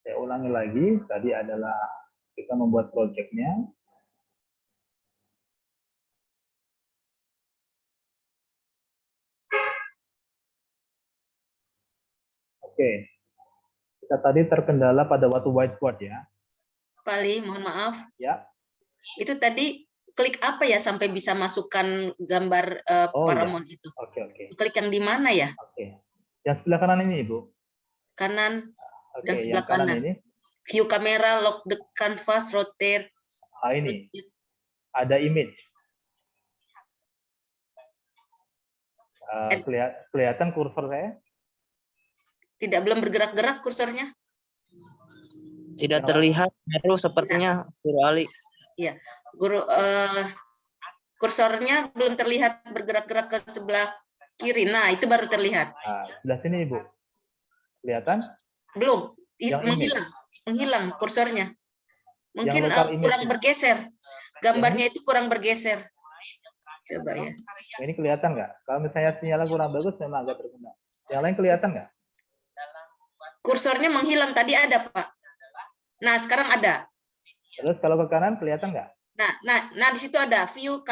Saya ulangi lagi, tadi adalah kita membuat project-nya. Oke, kita tadi terkendala pada waktu whiteboard ya. Pak Ali, mohon maaf. Ya. Itu tadi klik apa ya sampai bisa masukkan gambar Paramount itu? Oke. Klik yang di mana ya? Oke. Yang sebelah kanan ini, Ibu. Kanan. Oke, Dan sebelah yang kanan kanan. ini. View kamera, lock the canvas, rotate. Ini. Ada image. Kelihatan kursor saya? Tidak, belum bergerak-gerak kursornya. Tidak terlihat, Guru, sepertinya Guru Ali. Iya, Guru, kursornya belum terlihat bergerak-gerak ke sebelah kiri. Nah, itu baru terlihat. Sebelah sini, Ibu. Kelihatan? Belum, Yang menghilang kursornya. Mungkin kurang image. bergeser. Gambarnya itu kurang bergeser. Coba ya. Ini kelihatan nggak? Kalau misalnya sinyalnya kurang bagus, memang agak terkendala. Yang lain kelihatan nggak? Kursornya menghilang, tadi ada, Pak. Nah, sekarang ada. Terus kalau ke kanan kelihatan nggak? Nah di situ ada view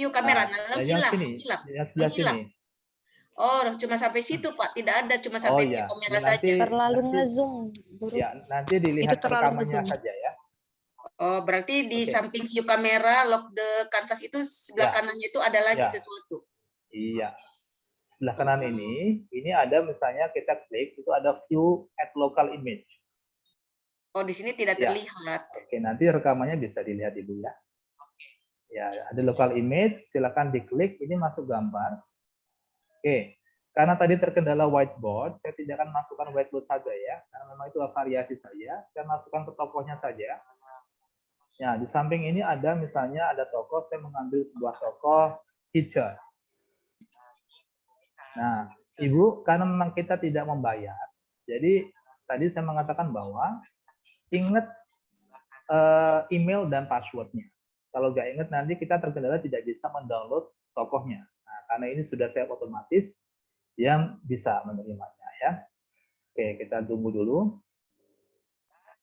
kamera. Yang sebelah sini. Oh, cuma sampai situ, Pak. Tidak ada, cuma sampai view kamera saja. Terlalu nge-zoom. Ya, nanti dilihat rekamannya saja ya. Oh, berarti di samping view kamera, lock the canvas itu sebelah kanannya itu ada lagi sesuatu. Iya. Sebelah kanan ini ada misalnya kita klik, itu ada view at local image. Oh, di sini tidak terlihat. Oke, nanti rekamannya bisa dilihat Ibu ya. Ya, ada local image, silakan diklik, ini masuk gambar. Oke, karena tadi terkendala whiteboard, saya tidak akan masukkan whiteboard saja ya, karena memang itu variasi saja. Saya masukkan ke tokohnya saja. Ya, di samping ini ada misalnya ada tokoh, saya mengambil sebuah tokoh teacher. Nah, Ibu, karena memang kita tidak membayar, jadi tadi saya mengatakan bahwa ingat email dan passwordnya. Kalau nggak ingat nanti kita terkendala tidak bisa mendownload tokohnya. Nah, karena ini sudah saya otomatis yang bisa menerimanya ya. Oke, kita tunggu dulu.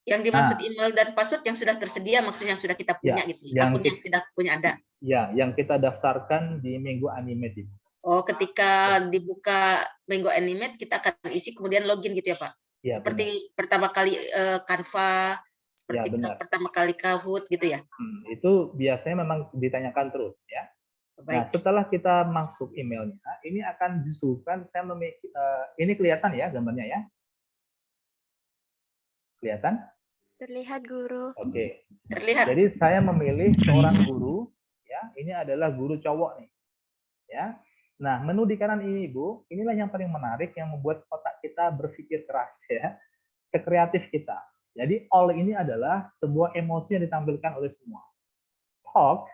Yang dimaksud email dan password yang sudah tersedia, maksudnya yang sudah kita punya gitu. Akun yang sudah punya ada. Ya, yang kita daftarkan di Minggu Animate. Oh, ketika dibuka Minggu Animate kita akan isi kemudian login gitu ya, Pak? Ya, seperti benar. Pertama kali Canva, seperti pertama kali Kahoot gitu ya? Itu biasanya memang ditanyakan terus ya. Baik. Nah, setelah kita masuk emailnya, ini akan disuguhkan. Saya memiliki ini kelihatan ya gambarnya ya? Kelihatan? Terlihat, Guru. Oke. Terlihat. Jadi saya memilih seorang guru ya. Ini adalah guru cowok nih. Ya. Nah, menu di kanan ini, Ibu, inilah yang paling menarik yang membuat otak kita berpikir keras ya. Sekreatif kita. Jadi all ini adalah sebuah emosi yang ditampilkan oleh semua. Talk,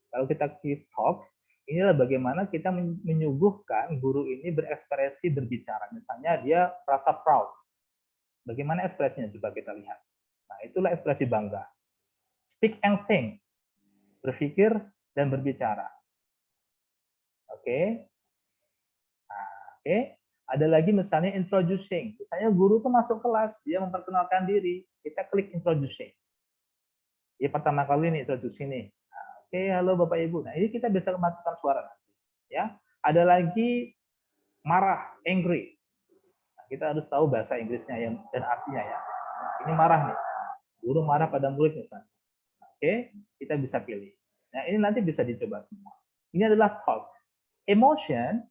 kalau kita klik talk, inilah bagaimana kita menyuguhkan guru ini berekspresi berbicara. Misalnya dia rasa proud. Bagaimana ekspresinya? Coba kita lihat. Nah, itulah ekspresi bangga. Speak and think. Berpikir dan berbicara. Oke. Nah, oke. Ada lagi misalnya introducing. Misalnya guru itu masuk kelas, dia memperkenalkan diri. Kita klik introducing. Ya, pertama kali nih introduksi nih. Nah, oke, halo Bapak Ibu. Nah, ini kita bisa masukkan suara nanti. Ya. Ada lagi marah, angry. Nah, kita harus tahu bahasa Inggrisnya dan artinya ya. Nah, ini marah nih. Guru marah pada murid misalnya. Oke, kita bisa pilih. Nah, ini nanti bisa dicoba semua. Ini adalah talk. Emotion,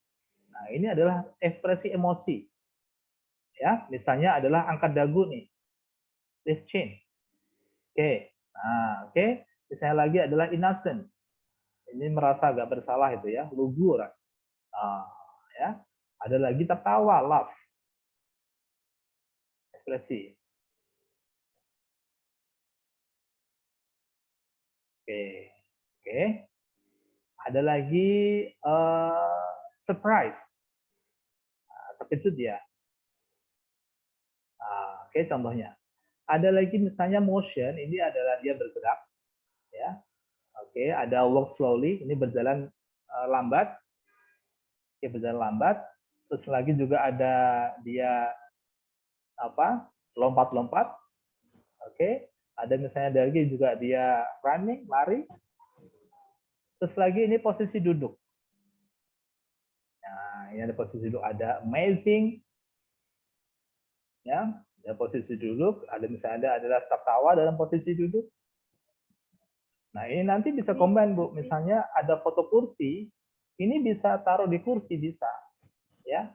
nah ini adalah ekspresi emosi. Ya, misalnya adalah angkat dagu nih. Lift chin. Oke. Nah, oke. Misalnya lagi adalah innocence. Ini merasa agak bersalah itu ya, lugu orang. Nah, ya. Ada lagi tertawa, laugh. Ekspresi. Oke. Oke. Ada lagi surprise. Nah, terkejut ya. Nah, oke, contohnya. Ada lagi misalnya motion, ini adalah dia bergerak. Ya. Oke, ada walk slowly, ini berjalan lambat. Oke, berjalan lambat. Terus lagi juga ada dia lompat-lompat. Oke, ada misalnya lagi juga dia running, lari. Terus lagi ini posisi duduk. Nah, ini ada posisi duduk, ada amazing. Ya, ada posisi duduk, ada misalnya adalah tertawa dalam posisi duduk. Nah, ini nanti bisa combine, Bu. Misalnya ada foto kursi, ini bisa taruh di kursi, bisa. Ya.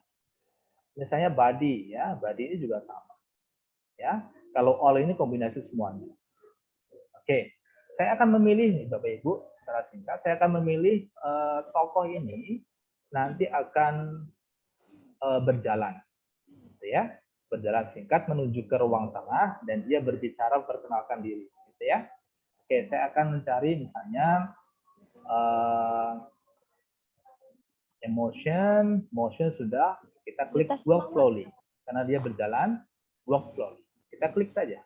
Misalnya body, ya, body ini juga sama. Ya. Kalau all ini kombinasi semuanya. Oke. Saya akan memilih nih, Bapak Ibu, secara singkat saya akan memilih tokoh ini nanti akan berjalan. Gitu ya. Berjalan singkat menuju ke ruang tengah dan dia berbicara memperkenalkan diri, gitu ya. Oke, saya akan mencari misalnya motion sudah, kita klik walk slowly karena dia berjalan, walk slowly. Kita klik saja.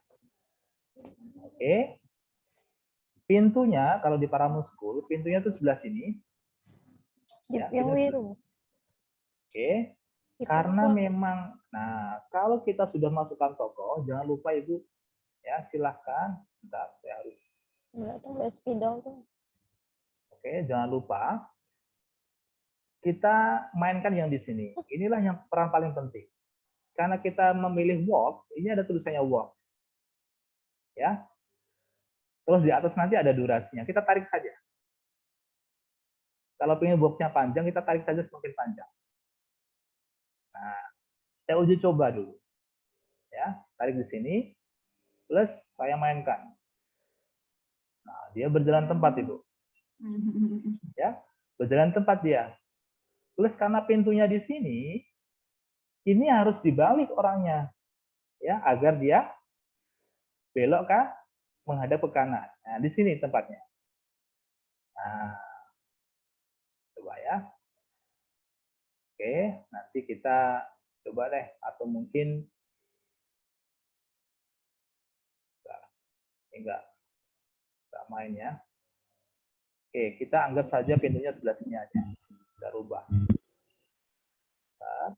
Oke. Pintunya kalau di Paramus School, pintunya itu sebelah sini. Ya, yang biru. Oke. Karena memang, nah kalau kita sudah masukkan tokoh, jangan lupa Ibu, ya silahkan. Bentar, saya harus. Oke, jangan lupa kita mainkan yang di sini. Inilah yang peran paling penting. Karena kita memilih walk, ini ada tulisannya walk, ya. Terus di atas nanti ada durasinya. Kita tarik saja. Kalau ingin walknya panjang, kita tarik saja semakin panjang. Nah, saya uji coba dulu. Ya, tarik di sini, plus saya mainkan. Nah, dia berjalan tempat, Ibu. Ya, berjalan tempat dia. Plus karena pintunya di sini, ini harus dibalik orangnya, ya, agar dia belok ke menghadap ke kanan. Nah, di sini tempatnya. Nah, coba ya. Oke, nanti kita coba deh, atau mungkin enggak main ya. Oke, kita anggap saja pintunya sebelah sini aja. Kita rubah. Nah,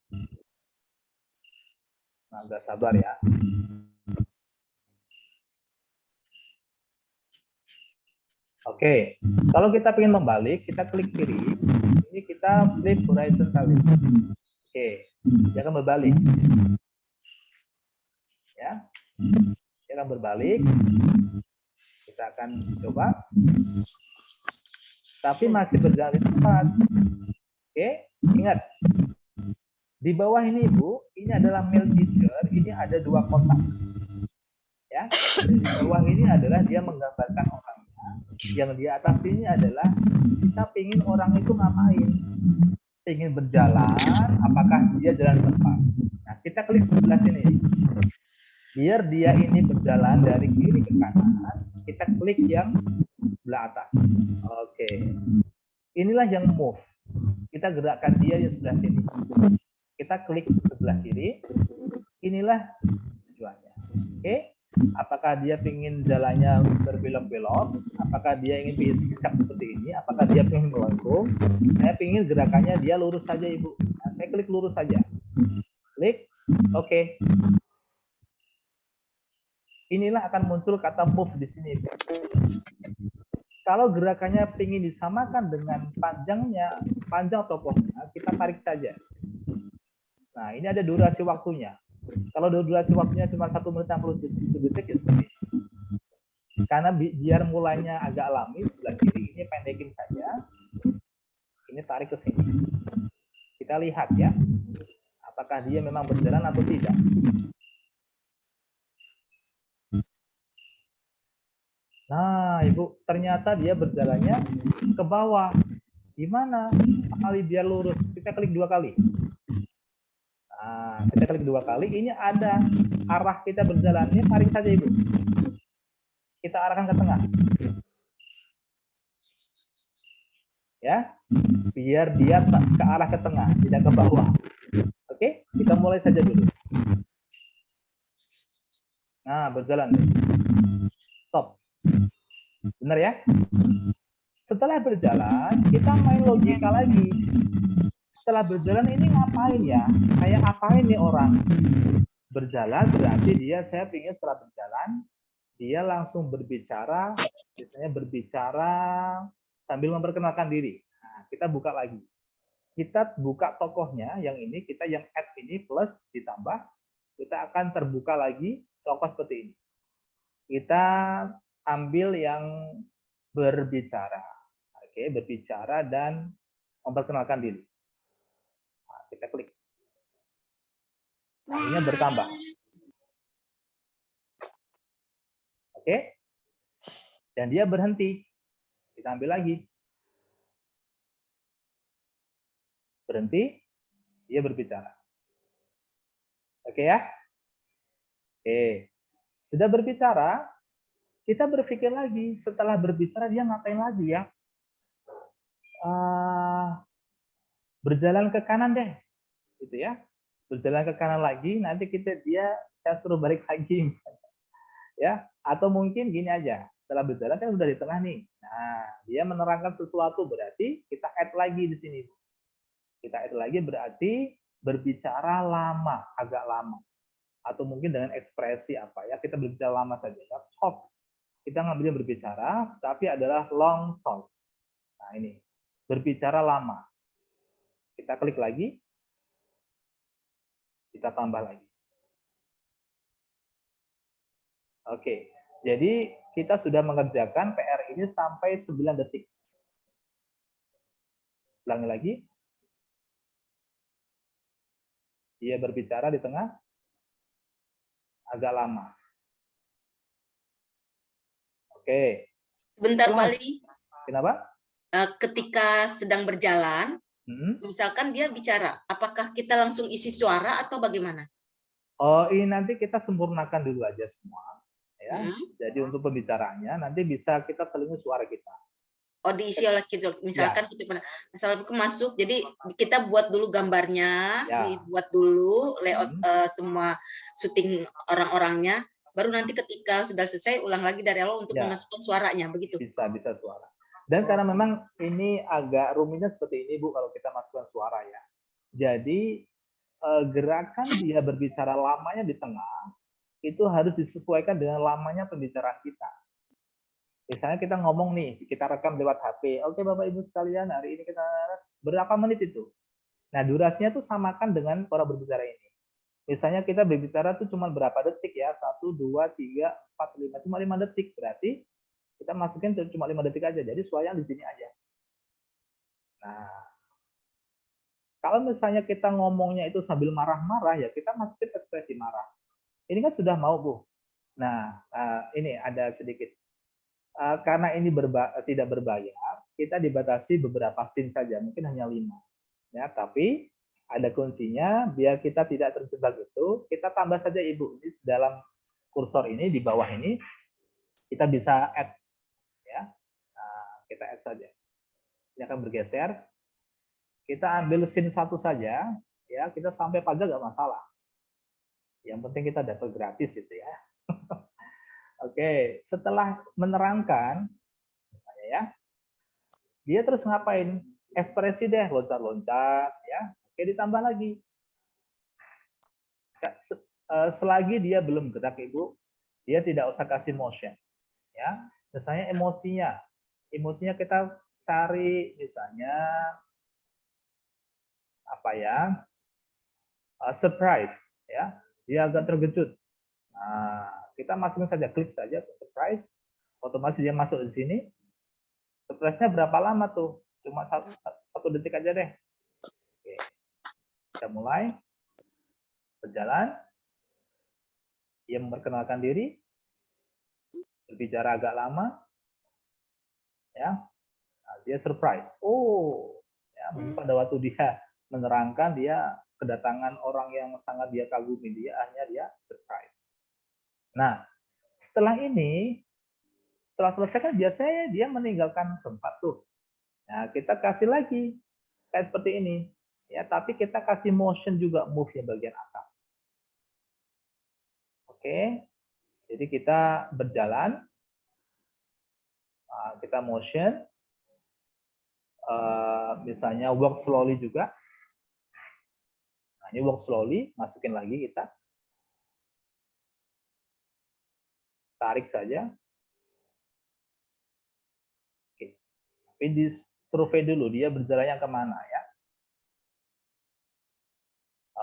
agak sabar ya. Oke, kalau kita ingin membalik, kita klik kiri. Ini kita flip horizontally. Oke, dia akan berbalik. Ya, dia akan berbalik. Kita akan coba. Tapi masih berjalan di tempat. Oke, ingat. Di bawah ini, Bu, ini adalah mail teacher. Ini ada 2 kotak. Ya, di bawah ini adalah dia menggambarkan orangnya. Yang di atas ini adalah kita pingin orang itu ngapain. Ingin berjalan, apakah dia jalan tempat. Nah, kita klik sebelah sini. Biar dia ini berjalan dari kiri ke kanan, kita klik yang sebelah atas. Oke. Inilah yang move. Kita gerakkan dia yang sebelah sini. Kita klik sebelah kiri. Inilah tujuannya. Oke. Apakah dia ingin jalannya berbelok-belok? Apakah dia ingin zigzag seperti ini? Apakah dia ingin melengkung? Saya ingin gerakannya dia lurus saja, Ibu. Nah, saya klik lurus saja. Klik. Oke. Inilah akan muncul kata move di sini, Ibu. Kalau gerakannya ingin disamakan dengan panjang tokohnya, kita tarik saja. Nah, ini ada durasi waktunya. Kalau durasi waktunya cuma 1 menit 60 detik, ya seperti ini. Karena biar mulainya agak alami, sebelah kiri ini pendekin saja. Ini tarik ke sini. Kita lihat ya, apakah dia memang berjalan atau tidak. Nah, Ibu, ternyata dia berjalannya ke bawah. Gimana? Kali dia lurus, kita klik 2 kali. Nah, kita klik 2 kali, ini ada arah kita berjalannya, tarik saja Ibu. Kita arahkan ke tengah. Ya, biar dia ke arah ke tengah, tidak ke bawah. Oke, kita mulai saja dulu. Nah, berjalan. Stop. Benar ya? Setelah berjalan, kita main logika lagi. Setelah berjalan ini ngapain ya? Kayak apain nih orang? berjalan berarti saya ingin setelah berjalan, dia langsung berbicara, biasanya berbicara sambil memperkenalkan diri. Nah, kita buka lagi. Kita buka tokohnya, yang add ini, plus ditambah, kita akan terbuka lagi tokoh seperti ini. Kita ambil yang berbicara. Oke, berbicara dan memperkenalkan diri. Nah, kita klik. Akhirnya bertambah. Oke. Dan dia berhenti. Kita ambil lagi. Berhenti, dia berbicara. Oke ya? Oke. Sudah berbicara, kita berpikir lagi. Setelah berbicara, dia ngapain lagi ya? Berjalan ke kanan deh. Gitu ya. Berjalan ke kanan lagi, nanti saya suruh balik lagi misalnya. Ya, atau mungkin gini aja. Setelah berjalan kan udah di tengah nih. Nah, dia menerangkan sesuatu berarti kita add lagi di sini. Kita add lagi berarti berbicara lama, agak lama. Atau mungkin dengan ekspresi apa ya, kita berbicara lama saja ya. Talk. Kita ngambilnya berbicara, tapi adalah long talk. Nah, ini. Berbicara lama. Kita klik lagi. Kita tambah lagi. Oke. Jadi kita sudah mengerjakan PR ini sampai 9 detik. Ulangi lagi. Dia berbicara di tengah, agak lama. Oke. Sebentar, Bali. Kenapa? Ketika sedang berjalan, misalkan dia bicara, apakah kita langsung isi suara atau bagaimana? Oh, ini nanti kita sempurnakan dulu aja semua. Ya. Jadi untuk pembicaraannya, nanti bisa kita selingi suara kita. Oh, diisi oleh kita. Misalkan misalnya aku masuk, jadi kita buat dulu gambarnya, dibuat dulu layout semua syuting orang-orangnya, baru nanti ketika sudah selesai ulang lagi dari awal untuk memasukkan suaranya, begitu. Bisa suara. Dan karena memang ini agak rumitnya seperti ini, Bu, kalau kita masukkan suara ya. Jadi gerakan dia berbicara lamanya di tengah itu harus disesuaikan dengan lamanya pembicaraan kita. Misalnya kita ngomong nih, kita rekam lewat HP. Oke, Bapak Ibu sekalian, hari ini kita berapa menit itu? Nah, durasinya tuh samakan dengan orang berbicara ini. Misalnya kita berbicara tuh cuma berapa detik ya? 1, 2, 3, 4, 5. Cuma 5 detik. Berarti kita masukin cuma 5 detik aja. Jadi suaranya di sini aja. Nah, kalau misalnya kita ngomongnya itu sambil marah-marah, ya kita masukin ekspresi marah. Ini kan sudah mau, Bu. Nah, ini ada sedikit. Karena ini tidak berbayar, kita dibatasi beberapa scene saja, mungkin hanya 5. Ya, tapi ada kuncinya, biar kita tidak terjebak itu, kita tambah saja, Ibu. Ini dalam kursor ini, di bawah ini, kita bisa add. Ya. Nah, kita add saja. Ini akan bergeser. Kita ambil scene 1 saja, ya kita sampai pajak nggak masalah. Yang penting kita dapat gratis itu ya. Oke, setelah menerangkan, misalnya ya, dia terus ngapain? Ekspresi deh, loncat-loncat, ya. Oke, ditambah lagi. Selagi dia belum gerak, Ibu, dia tidak usah kasih motion, ya. Misalnya emosinya kita cari, misalnya apa ya? Surprise, ya. Dia agak terkejut. Nah, kita masukin saja, klik saja ke surprise, otomatis dia masuk di sini. Surprise-nya berapa lama tuh? Cuma 1 detik aja deh. Oke. Kita mulai berjalan. Dia memperkenalkan diri, berbicara agak lama, ya. Nah, dia surprise. Oh, ya. Pada waktu dia menerangkan, dia kedatangan orang yang sangat dia kagumi, dia surprise. Nah, setelah ini, setelah selesai kan biasanya dia meninggalkan tempat tuh. Nah, kita kasih lagi kayak seperti ini, ya. Tapi kita kasih motion juga, move yang bagian atas. Oke, jadi kita berjalan, kita motion, misalnya walk slowly juga. Nah, ini walk slowly, masukin lagi kita. tarik saja. Oke. Tapi di survei dulu dia berjalannya kemana ya.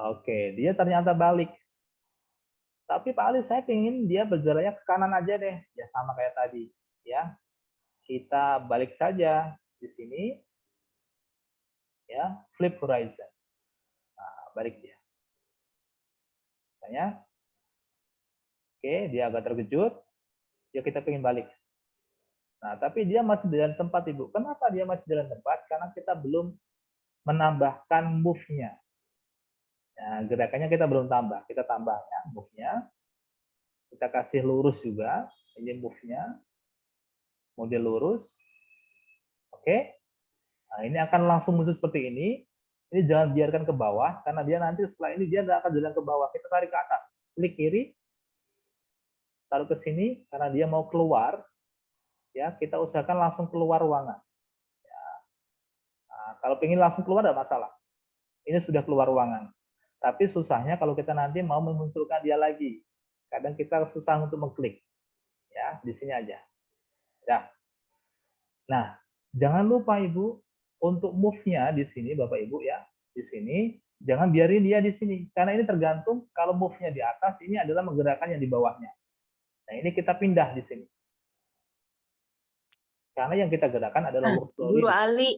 Oke, dia ternyata balik. Tapi Pak Ali, saya ingin dia berjalannya ke kanan aja deh. Ya sama kayak tadi. Ya, kita balik saja di sini. Ya, flip horizon. Nah, balik dia. Misalnya, oke, dia agak terkejut. Ya kita pengen balik. Nah, tapi dia masih di dalam tempat, Ibu. Kenapa dia masih di dalam tempat? Karena kita belum menambahkan move-nya. Nah, gerakannya kita belum tambah. Kita tambah ya, move-nya. Kita kasih lurus juga. Ini move-nya. Model lurus. Oke. Nah, ini akan langsung muncul seperti ini. Ini jangan biarkan ke bawah, karena dia nanti setelah ini dia nggak akan jalan ke bawah. Kita tarik ke atas. Klik kiri. Taruh ke sini, karena dia mau keluar. Ya, kita usahakan langsung keluar ruangan. Ya. Nah, kalau ingin langsung keluar tidak masalah. Ini sudah keluar ruangan. Tapi susahnya kalau kita nanti mau memunculkan dia lagi. Kadang kita susah untuk mengklik. Ya, di sini aja. Ya. Nah, jangan lupa Ibu, untuk move-nya di sini Bapak Ibu ya, di sini jangan biarin dia di sini. Karena ini tergantung kalau move-nya di atas, ini adalah menggerakkan yang di bawahnya. Nah, ini kita pindah di sini. Karena yang kita gerakan adalah workflow Guru ini. Ali,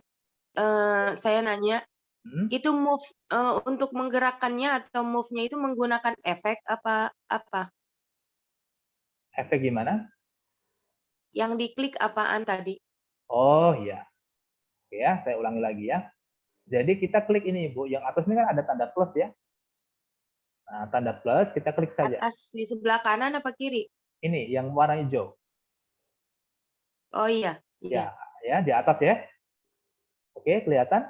saya nanya, itu move untuk menggerakkannya atau move-nya itu menggunakan efek apa? Efek gimana? Yang diklik apaan tadi? Oh iya. Oke ya, saya ulangi lagi ya. Jadi kita klik ini Ibu, yang atas ini kan ada tanda plus ya. Nah, tanda plus kita klik saja. Atas di sebelah kanan apa kiri? Ini yang warna hijau. Oh iya, Ya, iya. ya di atas ya. Oke, kelihatan?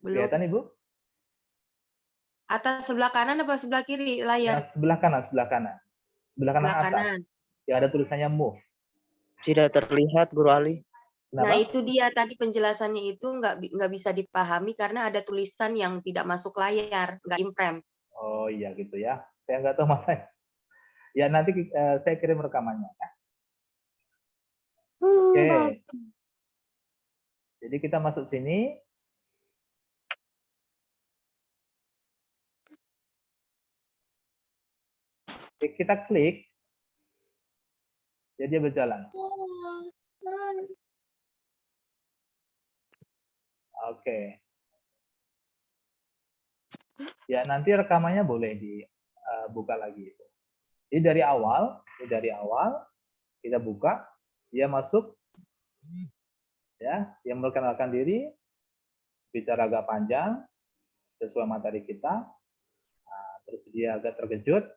Belum. Kelihatan Ibu? Atas sebelah kanan apa sebelah kiri layar? Yang sebelah kanan, sebelah kanan. Sebelah kanan Sebelah atas. kanan. Yang ada tulisannya move. Tidak terlihat, Guru Ali. Kenapa? Nah, itu dia tadi penjelasannya itu nggak bisa dipahami karena ada tulisan yang tidak masuk layar, nggak imprem. Oh iya gitu ya. Saya nggak tahu Mas. Ya nanti saya kirim rekamannya ya. Oke. Jadi kita masuk sini. Kita klik. Jadi dia berjalan. Oke. Ya nanti rekamannya boleh dibuka lagi itu. Jadi dari awal kita buka, dia masuk, ya, dia memperkenalkan diri, bicara agak panjang sesuai materi kita. Nah, terus dia agak terkejut.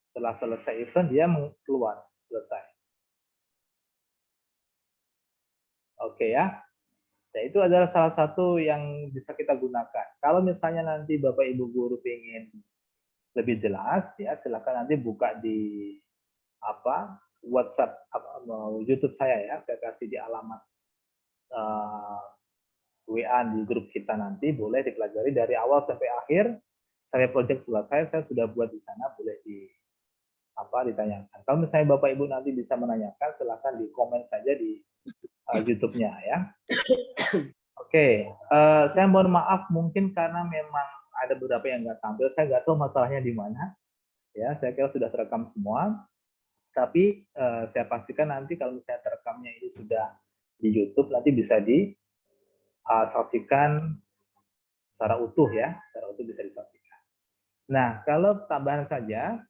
Setelah selesai event dia keluar, selesai. Oke ya. Nah, itu adalah salah satu yang bisa kita gunakan. Kalau misalnya nanti Bapak Ibu guru ingin lebih jelas, ya silakan nanti buka di WhatsApp YouTube saya ya. Saya kasih di alamat WA di grup kita nanti, boleh dipelajari dari awal sampai akhir. Sampai proyek selesai, saya sudah buat di sana, boleh ditanyakan. Kalau misalnya Bapak Ibu nanti bisa menanyakan, silakan di komen saja di YouTube-nya ya. Oke, saya mohon maaf mungkin karena memang ada beberapa yang nggak tampil, saya nggak tahu masalahnya di mana. Ya, saya kira sudah terekam semua. Tapi saya pastikan nanti kalau misalnya terekamnya ini sudah di YouTube, nanti bisa disaksikan secara utuh ya, secara utuh bisa disaksikan. Nah, kalau tambahan saja,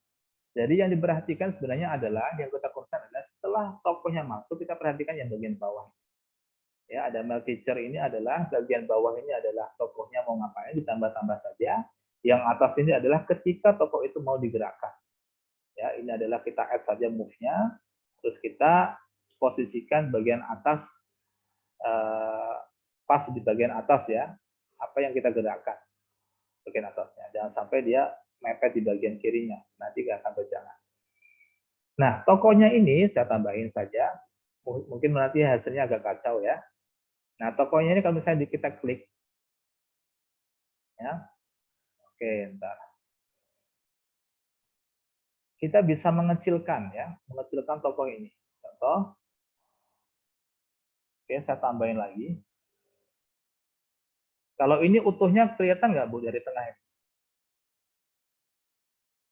jadi yang diperhatikan sebenarnya adalah yang kita concern adalah setelah tokohnya masuk, kita perhatikan yang bagian bawah. Ya, ada mail teacher ini adalah bagian bawah ini adalah tokohnya mau ngapain, ditambah-tambah saja. Yang atas ini adalah ketika tokoh itu mau digerakkan. Ya, ini adalah kita add saja move-nya, terus kita posisikan bagian atas pas di bagian atas ya, apa yang kita gerakkan bagian atasnya. Jangan sampai dia mepet di bagian kirinya, nanti nggak akan berjalan. Nah, tokohnya ini saya tambahin saja, mungkin nanti hasilnya agak kacau ya. Nah, tokohnya ini kalau misalnya kita klik, ya, oke, ntar. kita bisa mengecilkan ya, mengecilkan tokoh ini. Contoh, oke, saya tambahin lagi. Kalau ini utuhnya kelihatan nggak Bu dari tengah ini?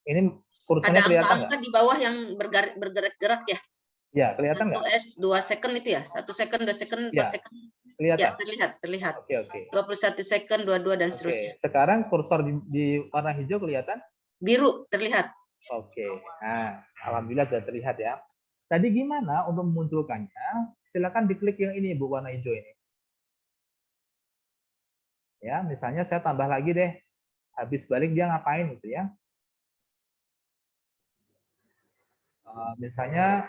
Ini kursornya Ada kelihatan angka-angka nggak? di bawah yang bergerak-gerak ya. Ya, kelihatan 1 nggak? S, 2 second itu ya? 1 second, 2 second, 4 Ya, second. kelihatan. Ya, terlihat. Oke, oke. 21 second, 22 dan seterusnya. Oke, sekarang kursor di warna hijau kelihatan? Biru terlihat. Oke, nah, alhamdulillah sudah terlihat ya. Tadi gimana untuk memunculkannya? Silakan diklik yang ini Bu, warna hijau ini. Ya, misalnya saya tambah lagi deh. Habis balik dia ngapain gitu ya. Misalnya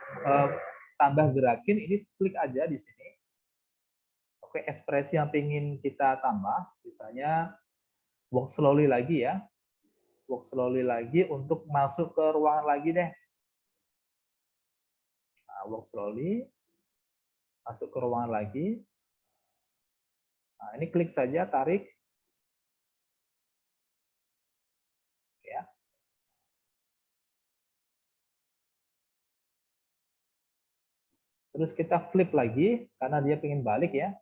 tambah gerakin, ini klik aja di sini. Oke, ekspresi yang ingin kita tambah, misalnya walk slowly lagi ya. Walk slowly lagi untuk masuk ke ruangan lagi deh. Nah, walk slowly, masuk ke ruangan lagi. Nah, ini klik saja, tarik. Ya. Terus kita flip lagi, karena dia pengen balik ya.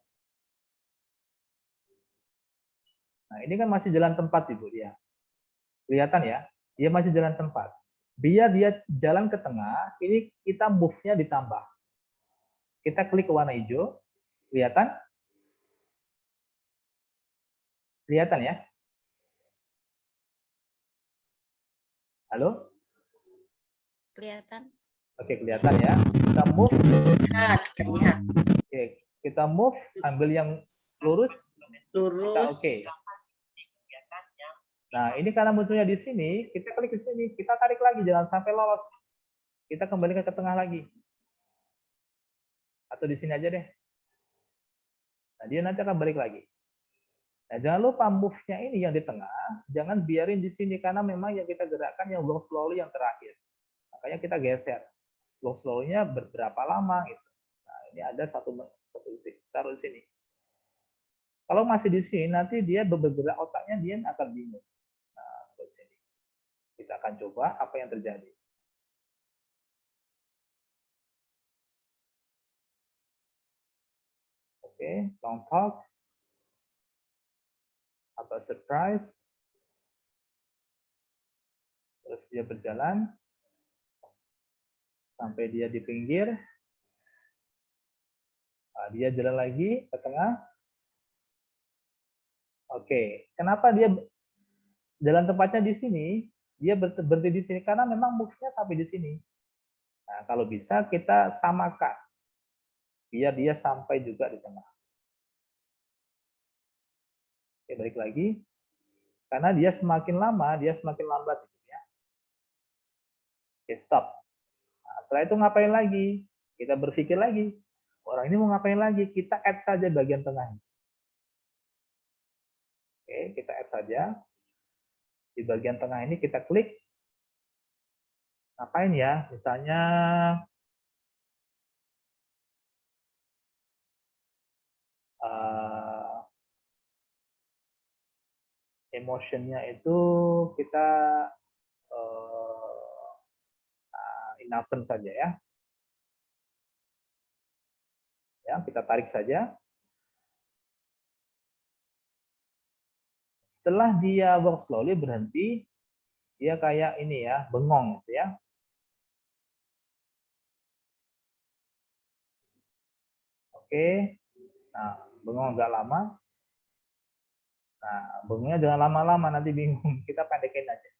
Nah, ini kan masih jalan tempat Ibu dia. Kelihatan ya, dia masih jalan tempat. Biar dia jalan ke tengah, ini kita move-nya ditambah. Kita klik ke warna hijau, kelihatan? Kelihatan ya? Halo? Kelihatan. Oke, kelihatan ya. Kita move. Terlihat. Oke, kita move, ambil yang lurus. Kita Lurus. oke. Nah, ini karena munculnya di sini, kita klik ke sini, kita tarik lagi, jangan sampai lolos. Kita kembalikan ke tengah lagi. Atau di sini aja deh. Nah, dia nanti akan balik lagi. Nah, jangan lupa move-nya ini yang di tengah, jangan biarin di sini, karena memang yang kita gerakkan yang walk slowly yang terakhir. Makanya kita geser. Walk slowly-nya berapa lama gitu. Nah, ini ada satu titik, taruh di sini. Kalau masih di sini, nanti dia bergerak otaknya, dia akan bingung. Nah, di sini. Kita akan coba apa yang terjadi. Oke, long talk. Atau surprise. Terus dia berjalan. Sampai dia di pinggir. Nah, dia jalan lagi ke tengah. Oke, kenapa dia jalan tempatnya di sini? Dia berhenti di sini karena memang move-nya sampai di sini. Nah, kalau bisa kita samakan biar dia sampai juga di tengah. Oke, balik lagi. Karena dia semakin lama, dia semakin lambat. Ya. Oke, stop. Nah, setelah itu ngapain lagi? Kita berpikir lagi. Orang ini mau ngapain lagi? Kita add saja bagian tengahnya. Oke, kita add saja. Di bagian tengah ini kita klik. Ngapain ya? Misalnya emotionnya itu kita innocent saja ya. Ya, kita tarik saja. Setelah dia walk slowly berhenti, dia kayak ini ya, bengong gitu ya. Oke. Nah, bengong agak lama. Nah, bengongnya jangan lama-lama, nanti bingung. Kita pendekin aja.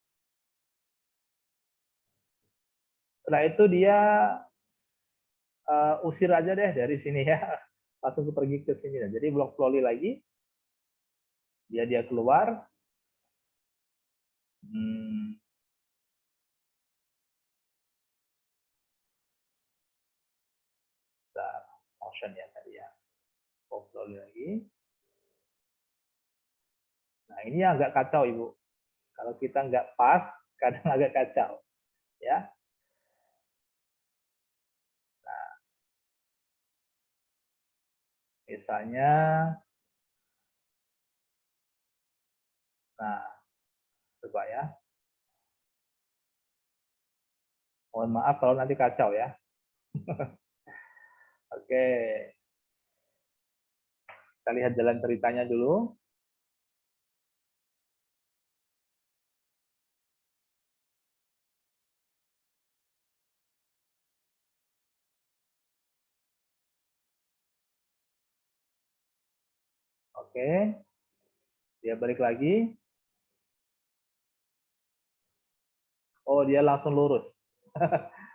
Setelah itu dia usir aja deh dari sini ya. Langsung pergi ke sini. Jadi walk slowly lagi. Dia keluar. Motion ya tadi ya. Walk slowly lagi. Nah, ini agak kacau, Ibu. Kalau kita nggak pas, kadang agak kacau. Ya. Nah, misalnya, nah, coba ya. Mohon maaf kalau nanti kacau ya. Oke. Kita lihat jalan ceritanya dulu. Oke. Dia balik lagi. Oh, dia langsung lurus.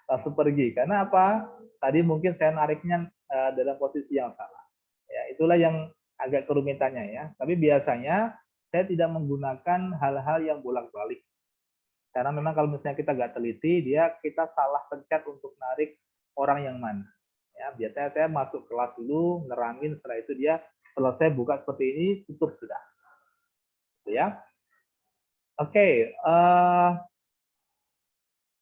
Langsung pergi. Karena apa? Tadi mungkin saya nariknya dalam posisi yang salah. Ya, itulah yang agak kerumitannya ya. Tapi biasanya saya tidak menggunakan hal-hal yang bolak-balik. Karena memang kalau misalnya kita nggak teliti, kita salah pencet untuk narik orang yang mana. Ya, biasanya saya masuk kelas dulu, nerangin, setelah itu dia selesai buka seperti ini, tutup sudah. Ya. Oke,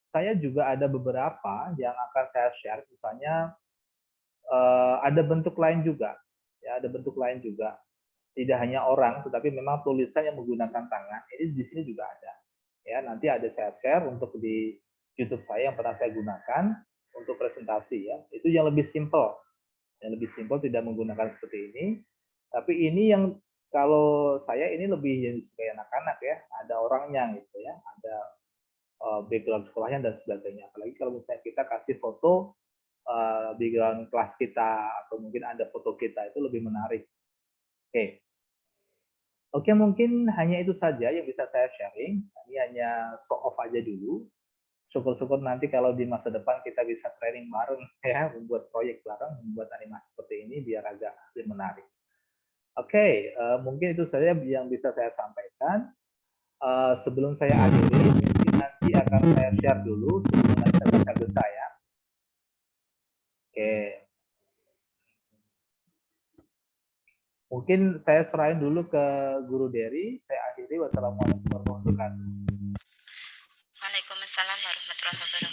saya juga ada beberapa yang akan saya share, misalnya ada bentuk lain juga, ya ada bentuk lain juga, tidak hanya orang, tetapi memang tulisan yang menggunakan tangan, ini di sini juga ada, ya nanti ada saya share untuk di YouTube saya yang pernah saya gunakan untuk presentasi, ya itu yang lebih simple, tidak menggunakan seperti ini, tapi ini yang kalau saya ini lebih yang disukai anak-anak ya, ada orangnya gitu ya, ada background sekolahnya dan sebagainya. Apalagi kalau misalnya kita kasih foto background kelas kita atau mungkin ada foto kita, itu lebih menarik. Oke, mungkin hanya itu saja yang bisa saya sharing. Ini hanya show off aja dulu. Syukur-syukur nanti kalau di masa depan kita bisa training bareng ya, membuat proyek bareng, membuat animasi seperti ini biar agak lebih menarik. Oke, mungkin itu saja yang bisa saya sampaikan. Sebelum saya akhiri, mungkin nanti akan saya share dulu sebelum saya saya. Oke. Mungkin saya serahin dulu ke Guru Dery. Saya akhiri. Wassalamualaikum warahmatullahi wabarakatuh. Waalaikumsalam warahmatullahi wabarakatuh.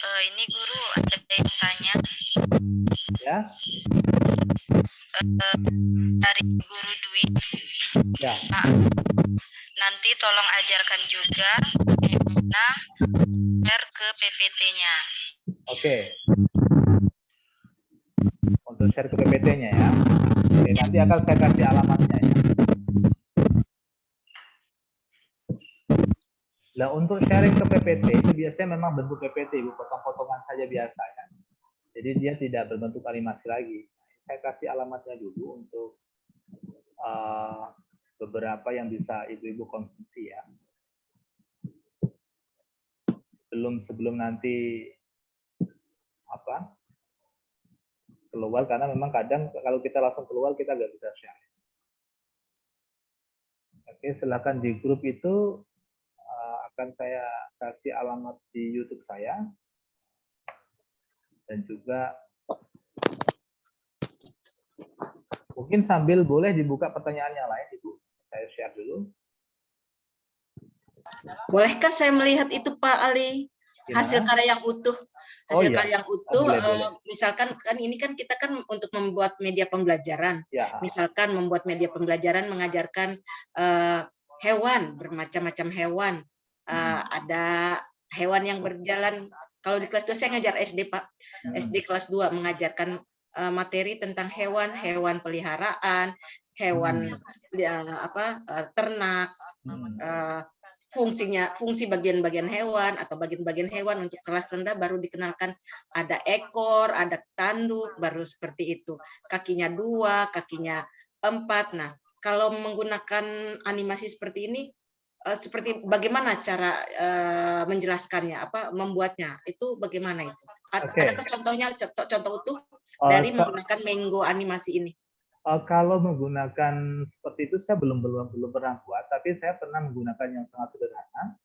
Ini Guru ada yang tanya. Ya. Dari Guru Dwi. Ya. Nanti tolong ajarkan juga nah share ke PPT-nya. Oke. Untuk share ke PPT-nya ya. Oke, nanti akan saya kasih alamatnya ya. Nah, untuk sharing ke PPT itu biasanya memang bentuk PPT, potong-potongan saja biasa ya. Jadi dia tidak berbentuk animasi lagi. Saya kasih alamatnya dulu untuk beberapa yang bisa ibu-ibu konsumsi ya. Sebelum nanti keluar, karena memang kadang kalau kita langsung keluar kita nggak bisa share. Oke, silakan di grup itu akan saya kasih alamat di YouTube saya dan juga mungkin sambil boleh dibuka pertanyaan yang lain, Ibu. Saya share dulu. Bolehkah saya melihat itu Pak Ali? Hasil karya yang utuh. Hasil karya yang utuh, boleh. Misalkan kan ini kan kita kan untuk membuat media pembelajaran. Ya. Misalkan membuat media pembelajaran mengajarkan hewan, bermacam-macam hewan. Ada hewan yang berjalan. Kalau di kelas 2 saya ngajar SD Pak. SD kelas 2 mengajarkan materi tentang hewan peliharaan, hewan ternak, fungsi bagian-bagian hewan atau bagian-bagian hewan untuk kelas rendah baru dikenalkan ada ekor, ada tanduk, baru seperti itu. Kakinya 2, kakinya 4. Nah, kalau menggunakan animasi seperti ini, seperti bagaimana cara menjelaskannya, membuatnya? Itu bagaimana itu? Adakah contohnya, contoh utuh dari menggunakan Mango animasi ini? Kalau menggunakan seperti itu saya belum pernah buat, tapi saya pernah menggunakan yang sangat sederhana.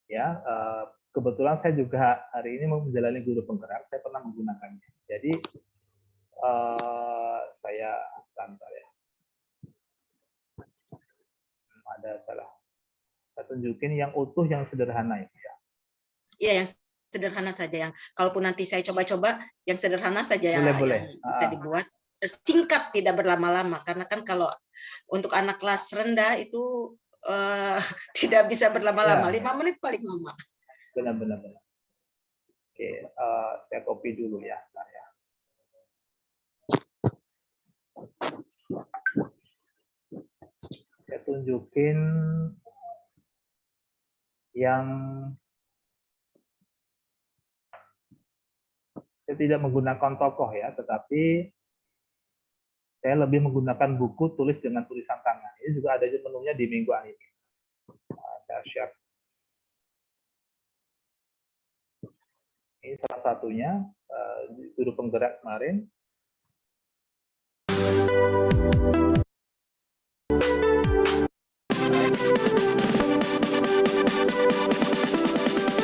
Ya, kebetulan saya juga hari ini menjalani guru penggerak, saya pernah menggunakannya. Jadi saya tanpa ya. Ada salah. Saya tunjukin yang utuh, yang sederhana itu ya. Iya, yang sederhana saja, yang kalaupun nanti saya coba-coba yang sederhana saja yang bisa dibuat. Singkat, tidak berlama-lama, karena kan kalau untuk anak kelas rendah itu tidak bisa berlama-lama, 5 menit paling lama. Benar. Oke, saya copy dulu ya. Bentar ya. Saya tunjukin yang saya tidak menggunakan tokoh ya, tetapi saya lebih menggunakan buku tulis dengan tulisan tangan. Ini juga ada menunya di Minggu Anime. Saya share. Ini salah satunya, guru penggerak kemarin.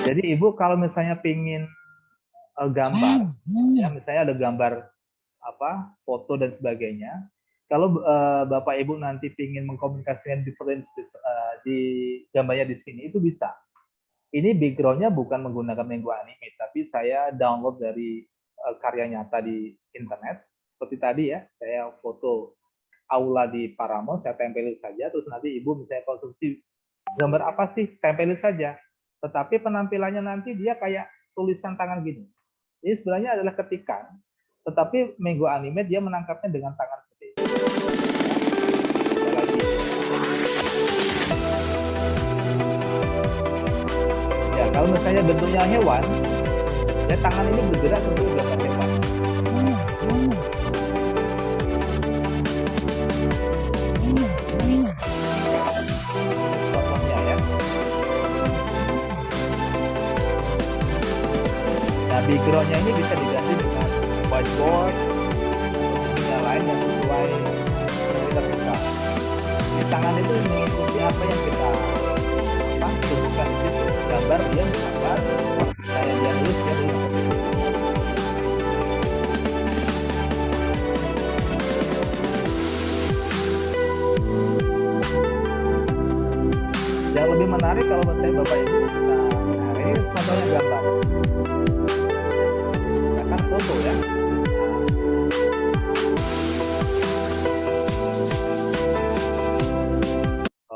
Jadi Ibu kalau misalnya pingin gambar, ya misalnya ada gambar apa, foto dan sebagainya. Kalau Bapak Ibu nanti pingin mengkomunikasikan difference di gambarnya di sini, itu bisa. Ini background-nya bukan menggunakan Minggu Anime, tapi saya download dari karya nyata di internet. Seperti tadi ya, saya foto aula di Paramo, saya tempelin saja, terus nanti Ibu misalnya konsumsi gambar apa sih, tempelin saja. Tetapi penampilannya nanti dia kayak tulisan tangan gini. Ini sebenarnya adalah ketikan, tetapi Minggu Anime dia menangkapnya dengan tangan seperti ini. Ya, kalau misalnya bentuknya hewan, ya tangan ini bergerak sesuai gambar hewan. Contohnya ya. Nah, background-nya ini bisa diganti dengan whiteboard atau yang lain yang sesuai prioritas kita. Di tangan itu mengikuti apa yang kita tunjukkan di situ. Gambar dia menggambar, saya dia tulis seperti itu. Yang lebih menarik kalau menurut saya Bapak Ibu bisa, nah ini contohnya gambar. Kan foto ya.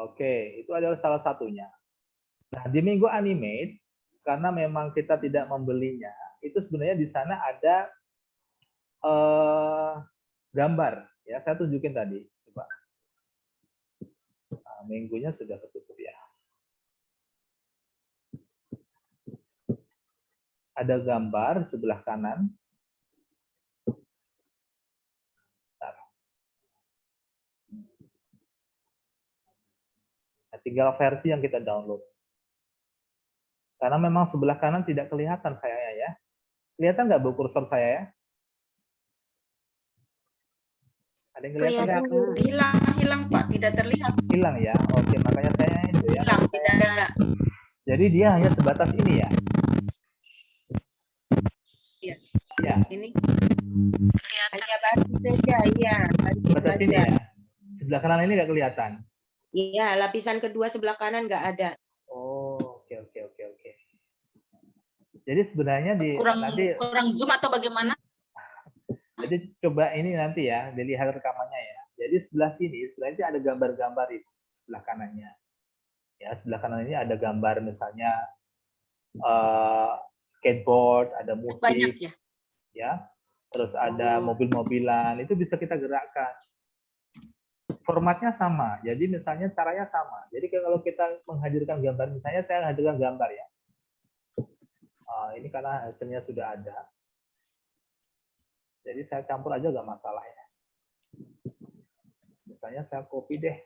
Oke, itu adalah salah satunya. Nah, di Minggu Animate, karena memang kita tidak membelinya, itu sebenarnya di sana ada gambar. Ya, saya tunjukin tadi. Coba. Nah, minggunya sudah tertutup ya. Ada gambar sebelah kanan. Nah, tinggal versi yang kita download. Karena memang sebelah kanan tidak kelihatan kayaknya ya. Kelihatan nggak Bu kursor saya ya? Ada yang kelihatan nggak? Hilang Pak, tidak terlihat. Hilang ya. Oke, makanya saya itu ya. Hilang, tidak ada. Jadi dia hanya sebatas ini ya. Iya. Ya. Ini Hanya baris saja, iya. Baris Sebatas ini saja. ya. Sebelah kanan ini nggak kelihatan. Iya, lapisan kedua sebelah kanan nggak ada. Oh, oke. Jadi sebenarnya di kurang zoom atau bagaimana? Jadi coba ini nanti ya, dilihat rekamannya ya. Jadi sebelah sini sebenarnya ada gambar-gambar itu sebelah kanannya. Ya, sebelah kanan ini ada gambar misalnya skateboard, ada musik, Banyak ya. Ya. Terus ada mobil-mobilan, itu bisa kita gerakkan. Formatnya sama, jadi misalnya caranya sama. Jadi kalau kita menghadirkan gambar, misalnya saya menghadirkan gambar ya. Ini karena hasilnya sudah ada. Jadi saya campur aja nggak masalah ya. Misalnya saya copy deh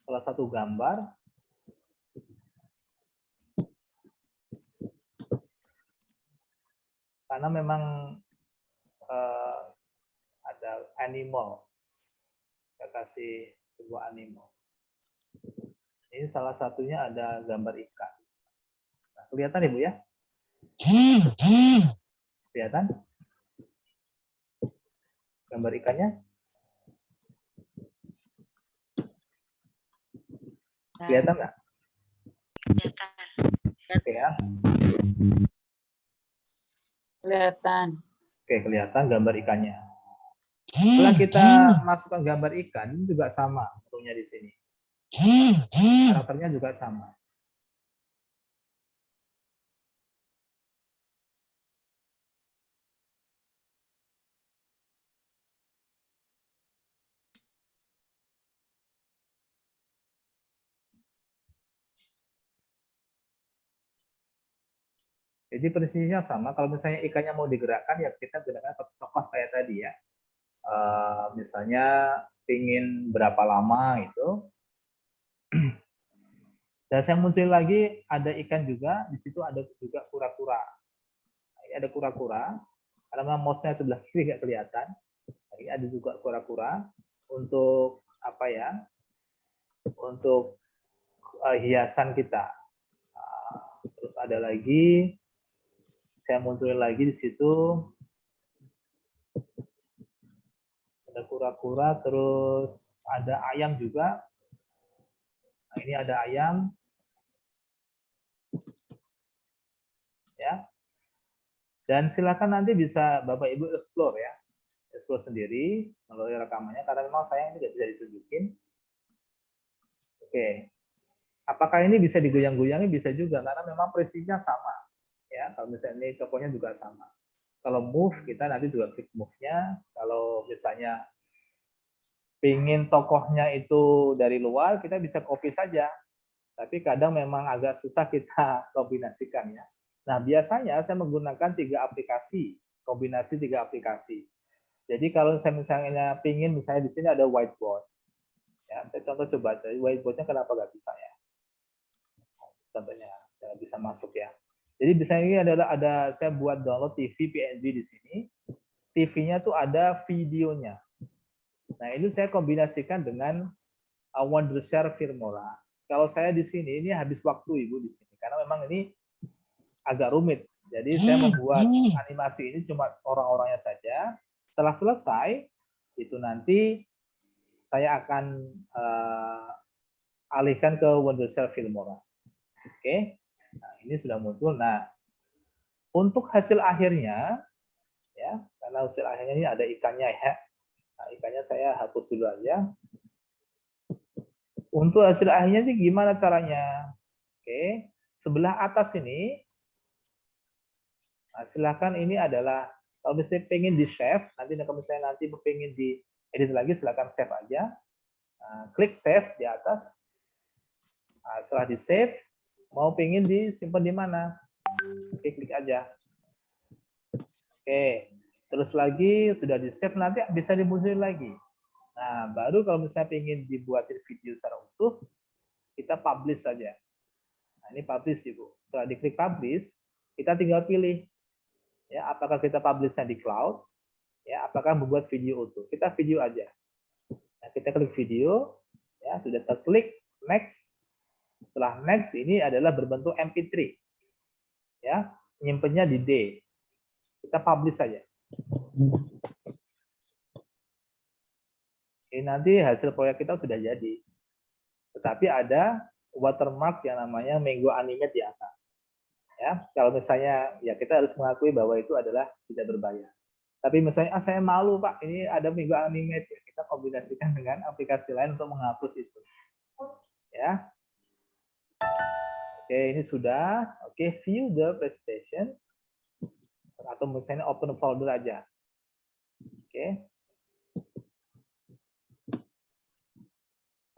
salah satu gambar. Karena memang ada animal. Saya kasih sebuah animal. Ini salah satunya ada gambar ikan. Nah, kelihatan Ibu ya? Kelihatan? Gambar ikannya? Kelihatan nggak? Kelihatan. Oke ya. Kelihatan. Oke, kelihatan gambar ikannya. Setelah kita masukkan gambar ikan, ini juga sama bentuknya di sini. Karakternya juga sama. Jadi prinsipnya sama. Kalau misalnya ikannya mau digerakkan, ya kita gunakan tokoh kayak tadi ya. Misalnya pingin berapa lama itu. Dan saya muncul lagi ada ikan juga. Di situ ada juga kura-kura. Ini ada kura-kura. Karena mouse-nya sebelah kiri nggak kelihatan. Ini ada juga kura-kura untuk apa ya? Untuk hiasan kita. Terus ada lagi. Saya munculin lagi di situ. Ada kura-kura, terus ada ayam juga. Nah, ini ada ayam. Ya. Dan silakan nanti bisa Bapak Ibu explore ya. Explore sendiri melalui rekamannya, karena memang saya ini tidak bisa ditunjukin. Oke. Apakah ini bisa digoyang-goyangi? Bisa juga, karena memang prinsipnya sama. Ya, kalau misalnya ini tokohnya juga sama. Kalau move, kita nanti juga klik move-nya. Kalau misalnya pingin tokohnya itu dari luar, kita bisa copy saja. Tapi kadang memang agak susah kita kombinasikan ya. Nah, biasanya saya menggunakan 3 aplikasi, kombinasi 3 aplikasi. Jadi kalau saya misalnya pingin, misalnya di sini ada whiteboard. Ya, saya contoh coba, whiteboard-nya kenapa nggak bisa ya? Contohnya, bisa masuk ya. Jadi misalnya ini adalah saya buat download TV PNG di sini. TV-nya tuh ada videonya. Nah, itu saya kombinasikan dengan Wondershare Filmora. Kalau saya di sini, ini habis waktu Ibu di sini. Karena memang ini agak rumit. Jadi saya membuat animasi ini cuma orang-orangnya saja. Setelah selesai, itu nanti saya akan alihkan ke Wondershare Filmora. Oke. Nah, ini sudah muncul. Nah, untuk hasil akhirnya, ya, karena hasil akhirnya ini ada ikannya ya. Nah, ikannya saya hapus dulu aja. Untuk hasil akhirnya sih gimana caranya? Oke, sebelah atas ini, nah, silakan ini adalah kalau misalnya pengen di save, kalau misalnya nanti pengen di edit lagi, silakan save aja. Nah, klik save di atas. Nah, setelah di save, mau pengen disimpan di mana? Oke, klik aja. Oke, terus lagi sudah di save, nanti bisa dimunculin lagi. Nah, baru kalau misalnya pengen dibuatin video secara utuh, kita publish saja. Nah, ini publish Ibu. Setelah diklik publish, kita tinggal pilih ya, apakah kita publishnya di cloud, ya, apakah membuat video utuh. Kita video aja. Nah, kita klik video, ya, sudah terklik next. Setelah next, ini adalah berbentuk MP3. Ya, nyimpennya di D. Kita publish saja. Ini nanti hasil proyek kita sudah jadi. Tetapi ada watermark yang namanya Mango Animate di atas. Ya, kalau misalnya ya kita harus mengakui bahwa itu adalah tidak berbayar. Tapi misalnya saya malu Pak, ini ada Mango Animate ya, kita kombinasikan dengan aplikasi lain untuk menghapus itu. Ya. Oke, ini sudah. Oke, view the presentation. Atau misalnya open folder aja. Oke.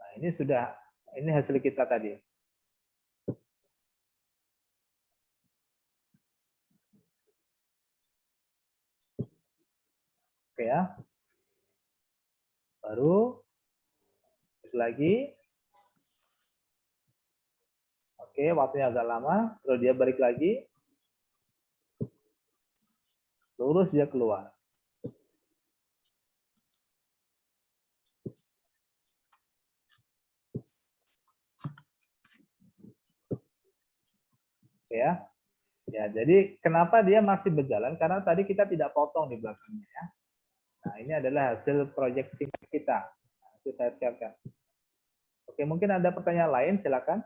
Nah, ini sudah, ini hasil kita tadi. Oke ya. Baru lagi. Oke, waktunya agak lama, terus dia balik lagi. Lurus dia keluar. Ya. Ya, jadi kenapa dia masih berjalan? Karena tadi kita tidak potong di belakangnya ya. Nah, ini adalah hasil proyek singkat kita. Nah, itu saya siapkan. Oke, mungkin ada pertanyaan lain, silakan.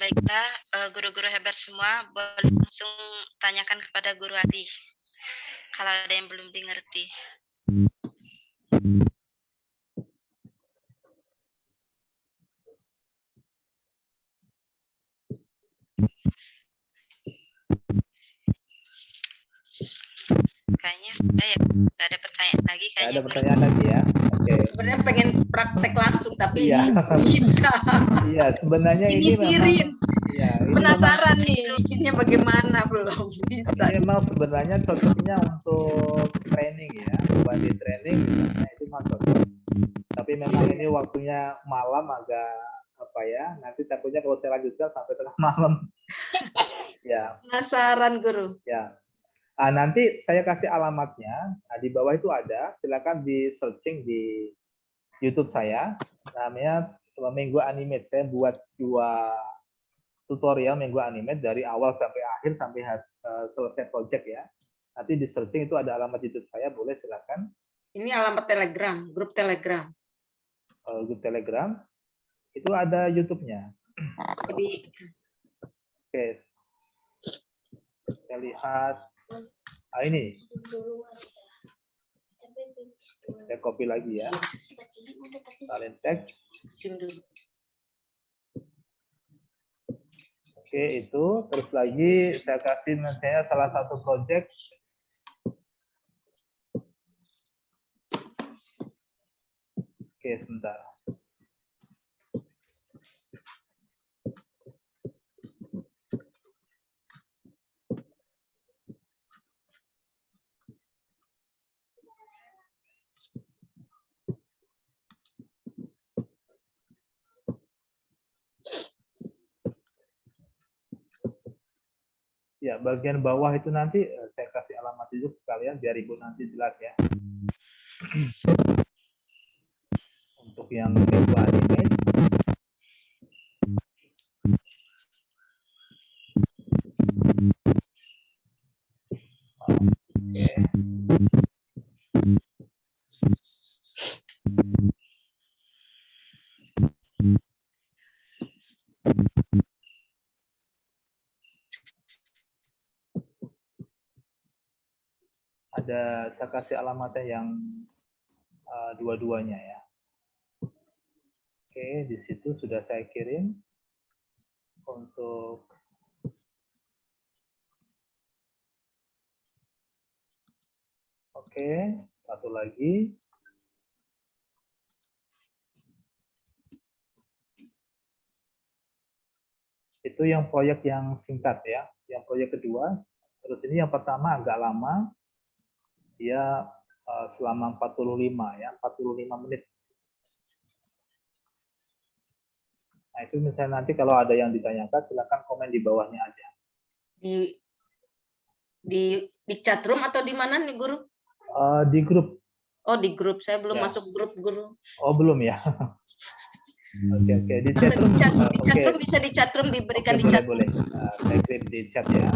Baiklah, guru-guru hebat semua, boleh langsung tanyakan kepada Guru Adi kalau ada yang belum dimengerti. Kayaknya sudah ya, nggak ada pertanyaan lagi kayaknya. Ada pertanyaan lagi ya. Oke. Sebenarnya pengen praktek langsung tapi Iya. ini bisa. Iya, sebenarnya ini Sirin. memang Ya, ini Penasaran nih, Itu- bikinnya bagaimana belum bisa. ini memang sebenarnya cocoknya untuk training ya, buat di training misalnya itu memang cocok. Tapi memang ini waktunya malam agak apa ya, nanti takutnya kalau saya lanjutkan sampai tengah malam. Ya, Penasaran guru. ya. Nanti saya kasih alamatnya. Di bawah itu ada. Silakan di searching di YouTube saya. Namanya Minggu Animate. Saya buat 2 tutorial Minggu Animate dari awal sampai akhir sampai selesai project ya. Nanti di searching itu ada alamat YouTube saya. Boleh silakan. Ini alamat Telegram, grup Telegram. Grup Telegram. Itu ada YouTube-nya. Jadi Oke. Saya lihat. Ini. Saya copy lagi ya. Salin teks. sim dulu. Oke, itu. Terus lagi saya kasih misalnya salah satu project. Oke, sebentar. Ya, bagian bawah itu nanti saya kasih alamat YouTube sekalian biar Ibu nanti jelas ya. Untuk yang Minggu Animate. Oke. Ada saya kasih alamatnya yang dua-duanya ya. Oke, di situ sudah saya kirim untuk oke, satu lagi. Itu yang proyek yang singkat ya. Yang proyek kedua, terus ini yang pertama agak lama. Dia selama 45 ya, 45 menit. Nah, itu misalnya nanti kalau ada yang ditanyakan silakan komen di bawahnya aja. Di chat room atau di mana nih guru? Di grup. Oh, di grup. Saya belum Ya. masuk grup guru. Oh, belum ya. Oke, oke. Di chat Atau room. di chat Oke. room bisa di chat room diberikan Oke, di chat boleh, room. boleh. Saya kirim di chat ya.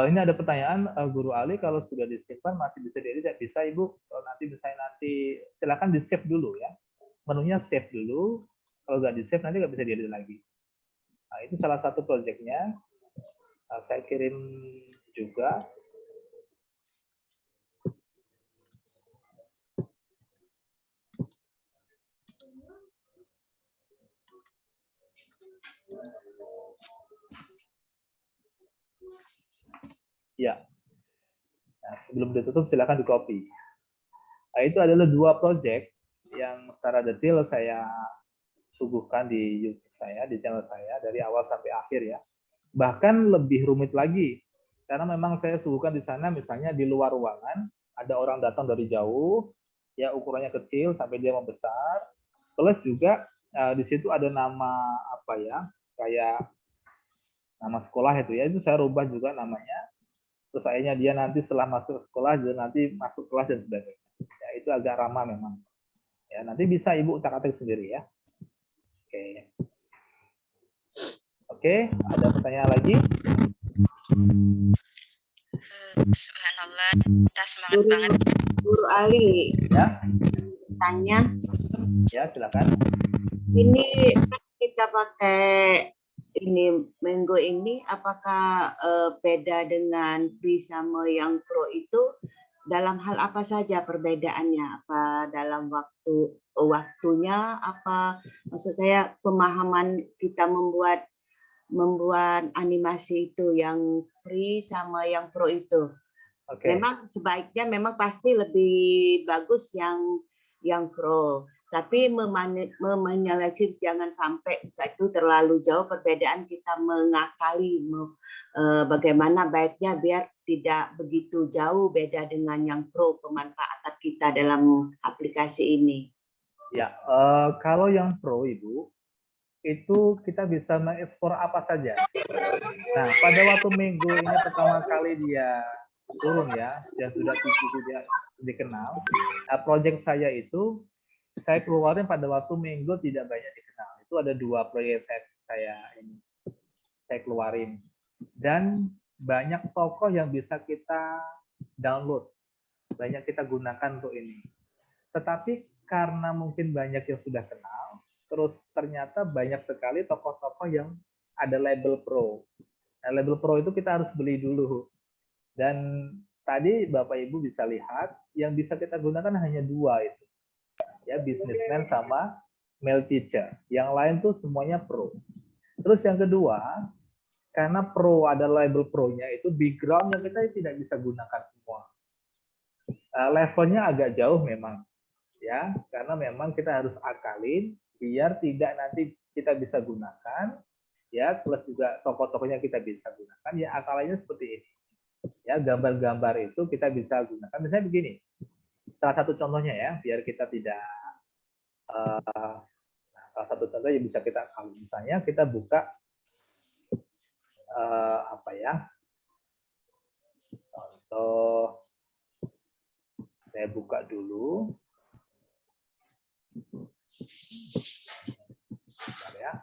Ini ada pertanyaan Guru Ali, kalau sudah disimpan masih bisa diedit? Bisa Ibu. Kalau nanti silakan di save dulu ya. Menunya save dulu. Kalau nggak di save nanti nggak bisa diedit lagi. Nah, itu salah satu proyeknya. Saya kirim juga. Ya. Nah, sebelum ditutup silakan di copy. Nah, itu adalah 2 proyek yang secara detail saya suguhkan di YouTube saya, di channel saya dari awal sampai akhir ya. Bahkan lebih rumit lagi karena memang saya suguhkan di sana misalnya di luar ruangan ada orang datang dari jauh ya, ukurannya kecil sampai dia membesar, plus juga di situ ada nama apa ya, kayak nama sekolah itu saya rubah juga namanya. Terus akhirnya dia nanti setelah masuk sekolah juga nanti masuk kelas dan sebagainya. Ya, itu agak ramah memang. Ya, nanti bisa Ibu utak-atik sendiri ya. Oke. Oke, ada pertanyaan lagi? Subhanallah, kita semangat banget. Guru Ali, Ya, tanya, ya silakan. ini kita pakai ini Minggu ini, apakah beda dengan Free sama yang Pro itu dalam hal apa saja perbedaannya? Apa dalam waktunya? Apa maksud saya pemahaman kita membuat animasi itu yang Free sama yang Pro itu? Oke. Memang sebaiknya memang pasti lebih bagus yang pro. Tapi menyeleksi jangan sampai itu terlalu jauh perbedaan, kita mengakali bagaimana baiknya biar tidak begitu jauh beda dengan yang pro pemanfaatan kita dalam aplikasi ini. Ya, kalau yang pro Ibu, itu kita bisa mengekspor apa saja. Nah, pada waktu Minggu ini pertama kali dia turun ya, yang sudah tidak dikenal. Nah, project saya itu saya keluarin pada waktu Minggu tidak banyak dikenal. Itu ada 2 proyek saya keluarin. Dan banyak tokoh yang bisa kita download, banyak kita gunakan untuk ini. Tetapi karena mungkin banyak yang sudah kenal, terus ternyata banyak sekali tokoh-tokoh yang ada label pro. Nah, label pro itu kita harus beli dulu. Dan tadi Bapak Ibu bisa lihat, yang bisa kita gunakan hanya 2 itu. Ya, businessman sama mail teacher. Yang lain tuh semuanya pro. Terus yang kedua, karena pro ada label pro-nya, itu background-nya kita tidak bisa gunakan semua. Levelnya agak jauh memang. Ya, karena memang kita harus akalin biar tidak nanti kita bisa gunakan, ya, plus juga tokoh-tokohnya kita bisa gunakan, ya akalannya seperti ini. Ya, gambar-gambar itu kita bisa gunakan. Misalnya begini, salah satu contohnya ya, biar kita tidak salah satu contoh yang bisa kita, kalau misalnya kita buka apa ya, contoh saya buka dulu. Bentar ya.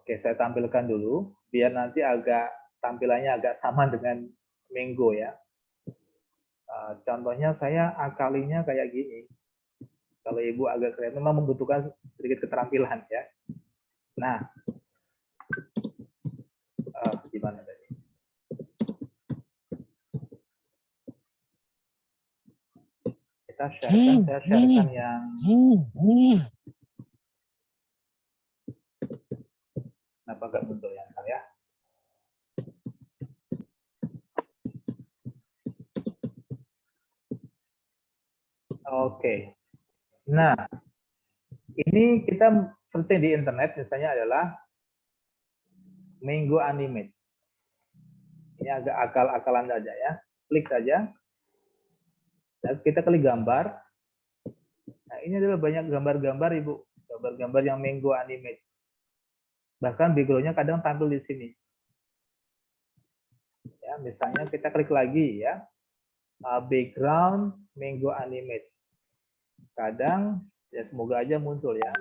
Oke, saya tampilkan dulu biar nanti tampilannya agak sama dengan Minggu ya. Contohnya saya akalinya kayak gini. Kalau Ibu agak keren, memang membutuhkan sedikit keterampilan ya. Nah, gimana tadi? Saya sharekan yang kenapa nggak muncul ya, ntar ya? Oke. Nah, ini kita searching di internet misalnya adalah Minggu Animate. Ini agak akal-akalan saja ya. Klik saja. Dan kita klik gambar. Nah, ini adalah banyak gambar-gambar Ibu. Gambar-gambar yang Minggu Animate. Bahkan background-nya kadang tampil di sini. Ya, misalnya kita klik lagi ya. Background Minggu Animate. Kadang ya semoga aja muncul ya.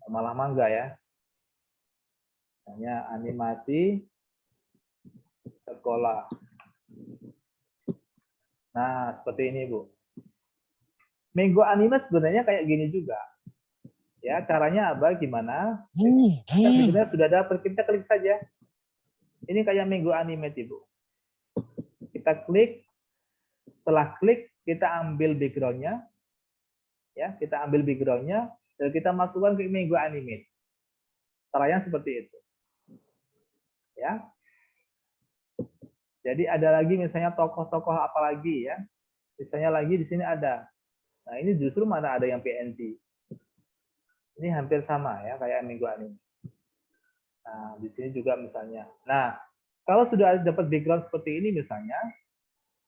Malah mangga ya. Hanya animasi sekolah. Nah, seperti ini, Bu. Minggu Anime sebenarnya kayak gini juga. Ya, caranya apa? Gimana? Kita sebenarnya sudah dapat, kita klik saja. Ini kayak Minggu Anime, Ibu. Kita klik, setelah klik, kita ambil background-nya. Ya, kita ambil background-nya, dan kita masukkan ke Minggu Anime. Caranya seperti itu. Ya. Jadi ada lagi misalnya tokoh-tokoh apa lagi ya. Misalnya lagi di sini ada. Nah, ini justru mana ada yang PNG. Ini hampir sama ya kayak Minggu Anime. Nah, di sini juga misalnya. Nah, kalau sudah dapat background seperti ini misalnya,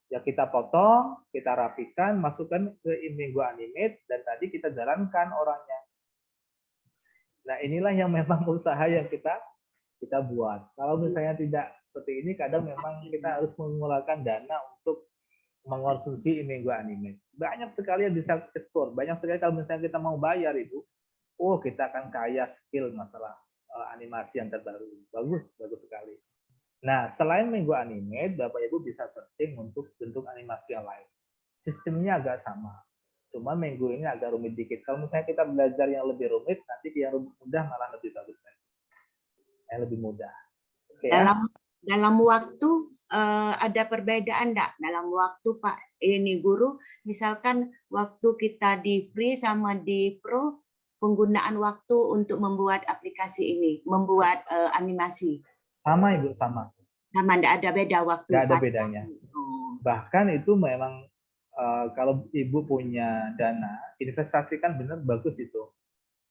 ya kita potong, kita rapikan, masukkan ke Minggu Animate, dan tadi kita jalankan orangnya. Nah, inilah yang memang usaha yang kita buat. Kalau misalnya tidak seperti ini, kadang memang kita harus mengeluarkan dana untuk mengonsumsi Minggu Animate. Banyak sekali yang bisa ekspor. Banyak sekali kalau misalnya kita mau bayar itu, oh kita akan kaya skill masalah animasi yang terbaru. Bagus, bagus sekali. Nah, selain Minggu Animate, Bapak Ibu bisa searching untuk bentuk animasi yang lain. Sistemnya agak sama. Cuma Minggu ini agak rumit dikit. Kalau misalnya kita belajar yang lebih rumit, nanti yang mudah malah lebih bagus. Yang lebih mudah. Oke, ya? dalam waktu ada perbedaan enggak dalam waktu Pak ini guru, misalkan waktu kita di free sama di pro, penggunaan waktu untuk membuat aplikasi ini, membuat animasi. Sama Ibu, sama. Sama, enggak ada beda waktu. Nggak ada Pak? bedanya. Oh. Bahkan itu memang kalau Ibu punya dana, investasikan benar bagus itu.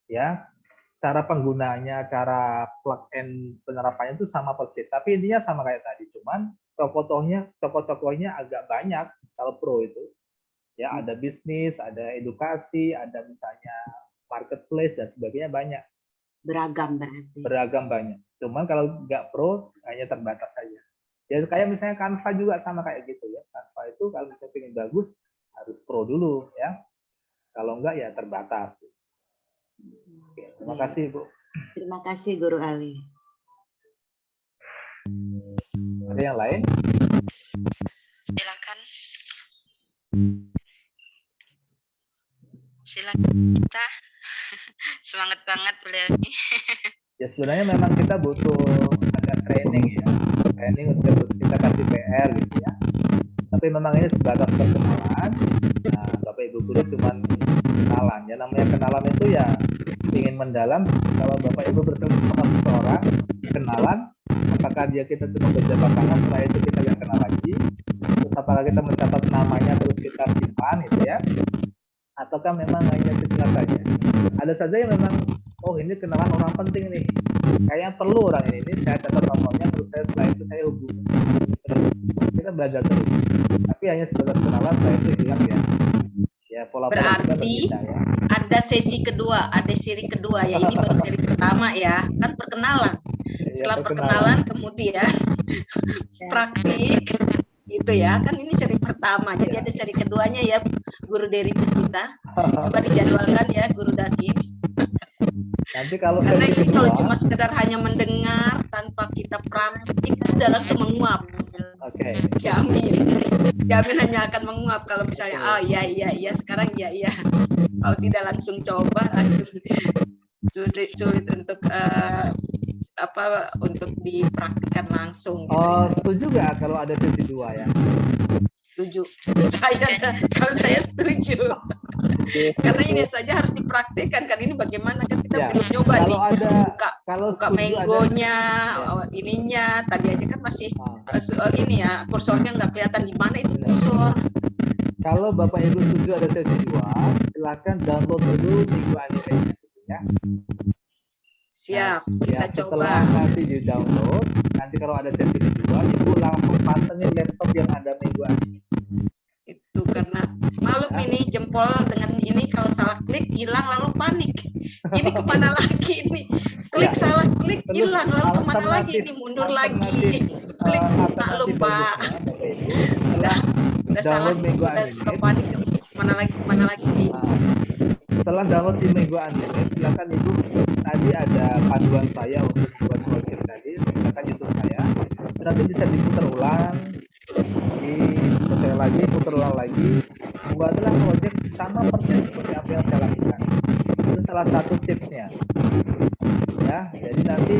Ya, cara penggunaannya, cara plug and penerapannya itu sama persis. Tapi intinya sama kayak tadi, cuman tokoh-tokohnya agak banyak kalau pro itu. Ya, ada bisnis, ada edukasi, ada misalnya marketplace dan sebagainya banyak. Beragam berarti. Beragam banyak. Cuman kalau nggak pro hanya terbatas saja. Ya kayak misalnya Canva juga sama kayak gitu ya. Canva itu kalau misalnya ingin bagus harus pro dulu ya. Kalau enggak ya terbatas. Oke, terima kasih Bu. Terima kasih Guru Ali. Ada yang lain? Silakan. Silakan kita. Semangat banget beliau ini. Ya sebenarnya memang kita butuh ada training ya. Training untuk kita kasih PR gitu ya. Tapi memang ini sebatas perkenalan. Nah, Bapak Ibu guru cuma kenalan. Ya namanya kenalan itu ya ingin mendalam. Kalau Bapak Ibu bertemu sama seseorang, kenalan, apakah dia kita cuma berjabat tangan, setelah itu kita nggak kenal lagi. Terus apakah kita mencatat namanya terus kita simpan gitu ya. Ataukah memang hanya sekilas saja. Ada saja yang memang, oh ini kenalan orang penting nih. Kayaknya perlu orang ini saya catat nomornya, terus saya setelah itu saya hubungi. Terus kita belajar terus. Tapi hanya sebatas kenalan, setelah itu hilang ya. Ya pola-pola kita Berarti berbeda ya. ada sesi kedua, ada seri kedua ya. Ini baru seri pertama ya, kan perkenalan. Setelah perkenalan kemudian praktik gitu ya. Kan ini seri pertama. Jadi ada seri keduanya ya, Guru Dery Puspita. Coba dijadwalkan ya, Guru Dakin. Nanti kalau Karena sesi ini kalau kedua, cuma sekedar hanya mendengar tanpa kita praktik udah langsung menguap. oke. Jamin hanya akan menguap kalau misalnya oh iya sekarang iya. Kalau tidak langsung coba langsung sulit untuk untuk dipraktikkan langsung. Oh, setuju nggak kalau ada sesi 2 ya? Setuju. Kalau saya setuju. Karena ini saja harus dipraktikkan kan, ini bagaimana kan kita Ya, belum nyoba kalau nih ada buka setuju Mango-nya, ada, ininya tadi aja kan masih Ah, ini ya kursornya nggak kelihatan di mana itu kursor. kalau Bapak Ibu setuju ada sesi 2, silakan download dulu Minggu Animenya ya. Siap, Nah, kita ya, coba. setelah nanti di download, nanti kalau ada sesi kedua, Ibu langsung pantengin laptop yang ada Minggu Anime. Itu karena maklum ini jempol dengan ini kalau salah klik hilang lalu panik. Ini kemana lagi ini? Klik Ya. salah klik Terus hilang lalu kemana lagi alternatif- ini mundur lagi. Klik alternatif maklum Pak. bagusnya, Bapak Ibu, setelah Udah salah, download Minggu udah suka Anime, panik kemana lagi nih. setelah download di Minggu Anime, silakan Ibu, tadi ada panduan saya untuk membuat project tadi, silakan YouTube saya, nanti bisa diputar ulang, putar ulang lagi, buatlah project sama persis seperti apa yang saya lakukan. Itu salah satu tipsnya. Ya, jadi nanti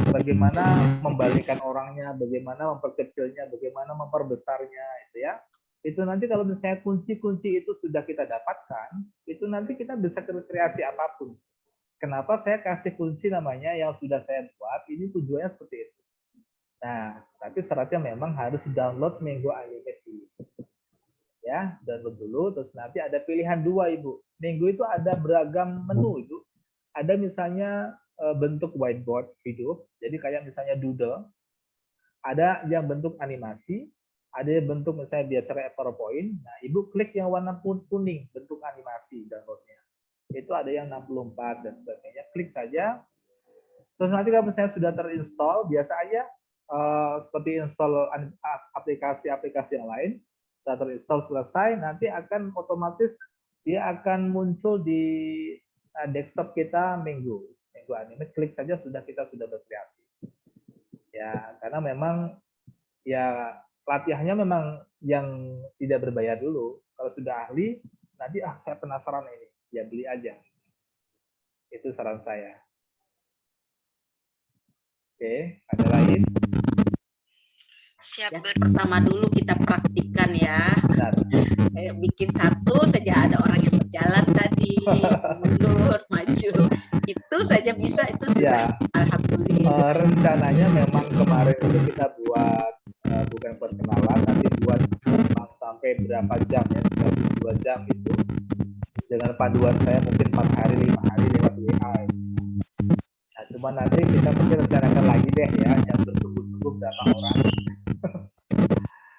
bagaimana membalikan orangnya, bagaimana memperkecilnya, bagaimana memperbesarnya, itu ya. Itu nanti kalau misalnya kunci-kunci itu sudah kita dapatkan, itu nanti kita bisa kreasi apapun. Kenapa saya kasih kunci namanya yang sudah saya buat, ini tujuannya seperti itu. Nah, tapi syaratnya memang harus download Minggu Anime dulu. Ya, download dulu, terus nanti ada pilihan 2, Ibu. Minggu itu ada beragam menu, Ibu. Ada misalnya bentuk whiteboard hidup, jadi kayak misalnya doodle. Ada yang bentuk animasi, ada yang bentuk misalnya biasa kayak PowerPoint. Nah, Ibu klik yang warna kuning, bentuk animasi downloadnya. Itu ada yang 64 dan sebagainya. Klik saja. Terus nanti kalau misalnya sudah terinstall, biasa aja seperti install aplikasi-aplikasi yang lain. Setelah terinstall selesai, nanti akan otomatis dia akan muncul di desktop kita Minggu Anime. Klik saja kita sudah berkreasi. Ya, karena memang ya latihannya memang yang tidak berbayar dulu. Kalau sudah ahli, nanti saya penasaran ini, ya beli aja. Itu saran saya. Oke, ada lain? Siap, Ya, Guru. pertama dulu kita praktikkan ya. Benar. Bikin satu saja ada orang yang berjalan tadi, mundur, maju. Itu saja bisa, itu sudah Ya, alhamdulillah. rencananya memang kemarin itu kita buat bukan perkenalan, tapi buat memang sampai berapa jam ya, 2 jam itu. Dengan panduan saya mungkin 4 hari, 5 hari lewat WA. Nah, cuma nanti kita mungkin rencanakan lagi deh ya, yang bertunggu-tunggu berapa orang.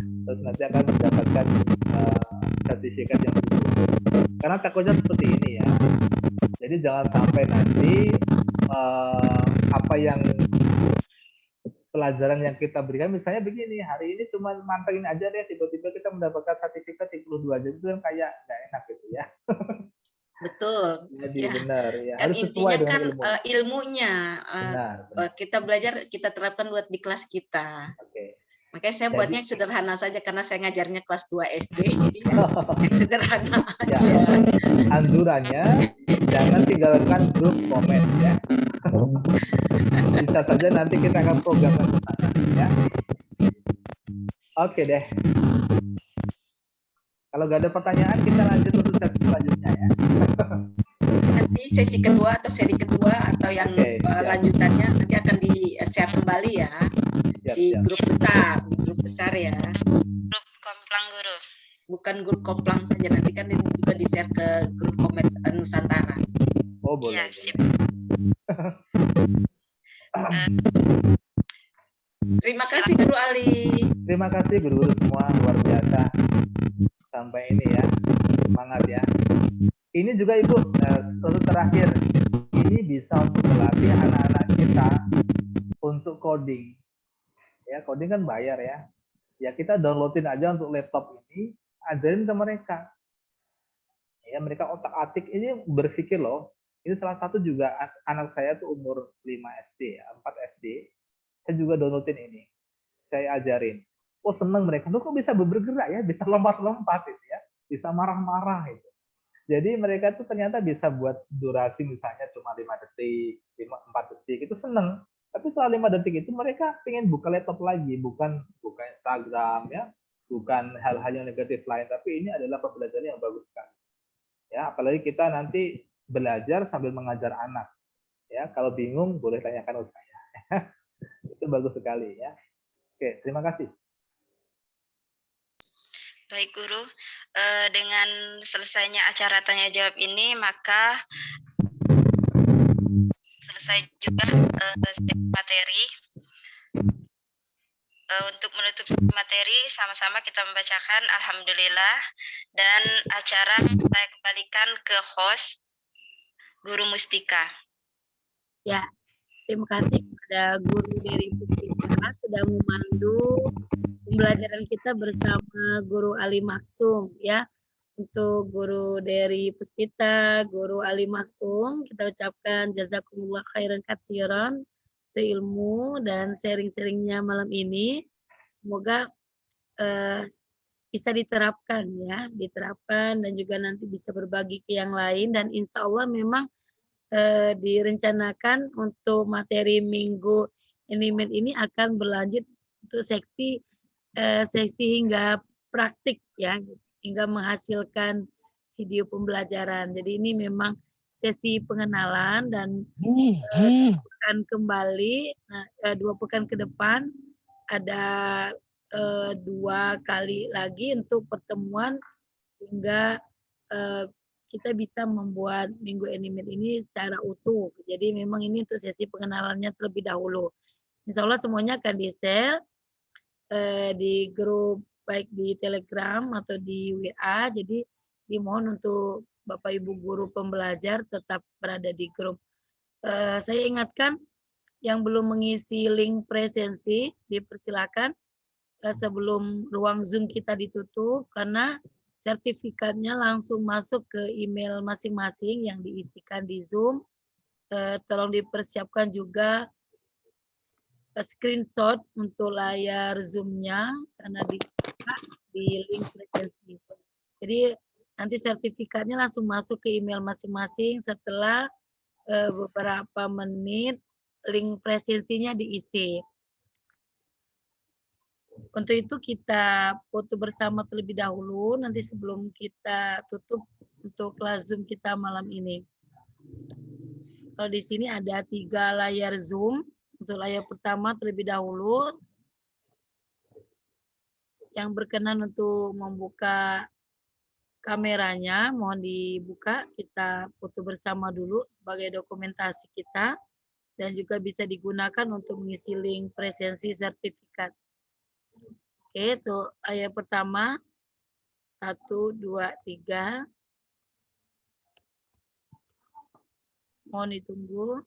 Terus nanti akan mendapatkan sertifikat yang betul. Karena takutnya seperti ini ya. Jadi jangan sampai nanti apa yang pelajaran yang kita berikan, misalnya begini, hari ini cuma mantengin aja deh, tiba-tiba kita mendapatkan sertifikat 32 jam, itu kan kayak nggak enak gitu ya. Betul. Jadi Ya. benar ya, Kan harus sesuai intinya dengan kan ilmu. ilmunya Benar. kita belajar, kita terapkan buat di kelas kita. Oke. Makanya saya Jadi- buatnya yang sederhana saja karena saya ngajarnya kelas 2 SD, jadi yang sederhana Ya. aja. Anjurannya jangan tinggalkan grup komen ya. Bisa saja nanti kita akan programkan ke sana ya. Oke deh. Kalau nggak ada pertanyaan, kita lanjut untuk sesi selanjutnya ya. Nanti sesi kedua atau seri kedua atau yang Oke, siap. lanjutannya nanti akan di-share kembali ya Siap, di siap. grup besar ya. Grup Komplang, Guru. Bukan grup komplang saja, nanti kan itu juga di-share ke grup Komet Nusantara. Oh boleh. Iya, boleh. sip. Terima kasih Guru Ali. Terima kasih guru-guru semua, luar biasa. Sampai ini ya, semangat ya. Ini juga Ibu, untuk terakhir, ini bisa untuk melatih anak-anak kita untuk coding. Ya, coding kan bayar ya. Ya kita downloadin aja untuk laptop ini, ajarin ke mereka. Ya mereka otak-atik ini berpikir loh. Ini salah satu juga anak saya tuh umur 5 SD ya, 4 SD. Saya juga downloadin ini. Saya ajarin. Oh seneng mereka. Loh kok bisa bergerak ya, bisa lompat-lompat gitu ya. Bisa marah-marah gitu. Jadi mereka tuh ternyata bisa buat durasi misalnya cuma 5 detik, 4 detik, itu seneng. Tapi setelah 5 detik itu mereka pengen buka laptop lagi, bukan buka Instagram ya, bukan hal-hal yang negatif lain, tapi ini adalah pembelajaran yang bagus sekali. Ya, apalagi kita nanti belajar sambil mengajar anak. Ya, kalau bingung boleh tanyakan ke saya. Itu bagus sekali ya. Oke, terima kasih. Baik, Guru. Dengan selesainya acara tanya jawab ini, maka selesai juga materi. Untuk menutup materi, sama-sama kita membacakan Alhamdulillah, dan acara saya kembalikan ke host, Guru Mustika. Ya, terima kasih kepada Guru dari Puspita sudah memandu pembelajaran kita bersama Guru Ali Maksum ya. Untuk Guru dari Puspita, Guru Ali Maksum, kita ucapkan jazakumullah khairan katsiran untuk ilmu dan sharing-sharingnya malam ini. Semoga bisa diterapkan ya, diterapkan dan juga nanti bisa berbagi ke yang lain, dan insya Allah memang direncanakan untuk materi minggu animate ini akan berlanjut untuk sesi hingga praktik ya, hingga menghasilkan video pembelajaran. Jadi ini memang sesi pengenalan, dan akan kembali 2 pekan ke depan ada 2 kali lagi untuk pertemuan hingga kita bisa membuat minggu animate ini secara utuh. Jadi memang ini untuk sesi pengenalannya terlebih dahulu. Insya Allah semuanya akan di-share di grup, baik di Telegram atau di WA. Jadi dimohon untuk Bapak Ibu guru pembelajar tetap berada di grup. Saya ingatkan yang belum mengisi link presensi, dipersilakan sebelum ruang Zoom kita ditutup, karena sertifikatnya langsung masuk ke email masing-masing yang diisikan di Zoom. Tolong dipersiapkan juga screenshot untuk layar Zoom-nya, karena di link presensi. Jadi nanti sertifikatnya langsung masuk ke email masing-masing setelah beberapa menit link presensinya diisi. Untuk itu kita foto bersama terlebih dahulu nanti sebelum kita tutup untuk kelas Zoom kita malam ini. Kalau di sini ada 3 layar Zoom. Untuk layar pertama terlebih dahulu yang berkenan untuk membuka kameranya mohon dibuka, kita foto bersama dulu sebagai dokumentasi kita dan juga bisa digunakan untuk mengisi link presensi sertifikat. Oke, itu ayat pertama. 1, 2, 3. Mohon ditunggu.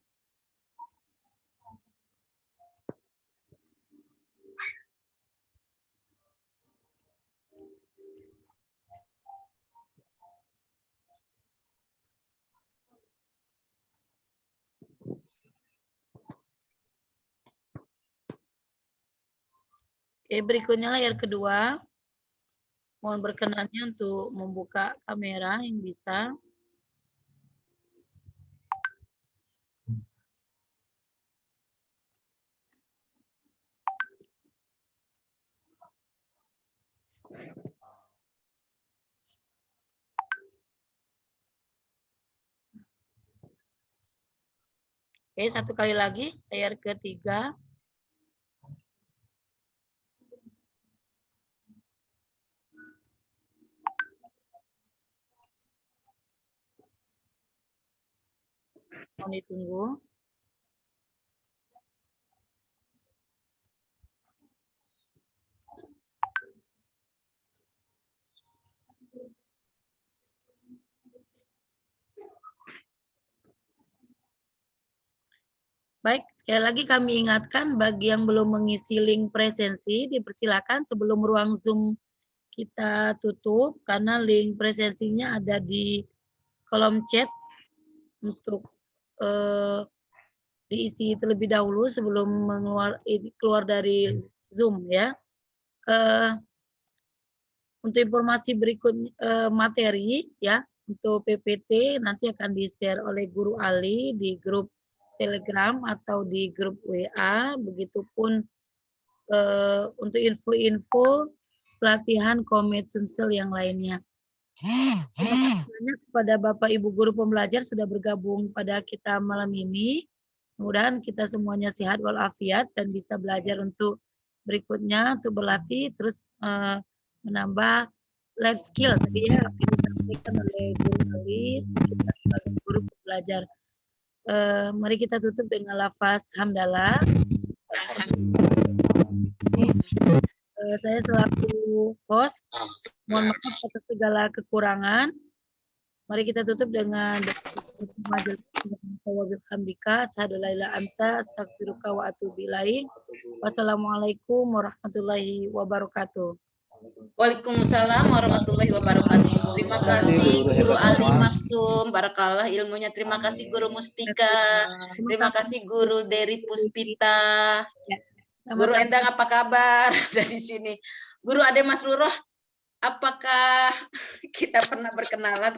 Oke, berikutnya layar kedua. Mohon berkenannya untuk membuka kamera yang bisa. Oke, satu kali lagi, layar ketiga. Mohon ditunggu. Baik, sekali lagi kami ingatkan bagi yang belum mengisi link presensi, dipersilakan sebelum ruang Zoom kita tutup, karena link presensinya ada di kolom chat untuk diisi terlebih dahulu sebelum keluar dari Zoom ya. Untuk informasi berikut materi ya, untuk PPT nanti akan di-share oleh Guru Ali di grup Telegram atau di grup WA, begitupun untuk info-info pelatihan Komet Sumsel yang lainnya. Terima kasih banyak kepada Bapak Ibu Guru Pembelajar sudah bergabung pada kita malam ini. Mudah-mudahan kita semuanya sehat walafiat dan bisa belajar untuk berikutnya, untuk berlatih, terus menambah life skill tadi ya, yang disampaikan oleh Guru Ali, kita sebagai guru pembelajar. Mari kita tutup dengan lafaz hamdalah. Saya selaku host, mohon maaf atas segala kekurangan. Mari kita tutup dengan Wassalamualaikum warahmatullahi wabarakatuh. Waalaikumsalam warahmatullahi wabarakatuh. Terima kasih Guru Ali Maksum, barakallah ilmunya. Terima kasih Guru Mustika. Terima kasih Guru Dery Puspita. Guru Endang apa kabar dari sini? Guru Ade Masruroh, apakah kita pernah berkenalan?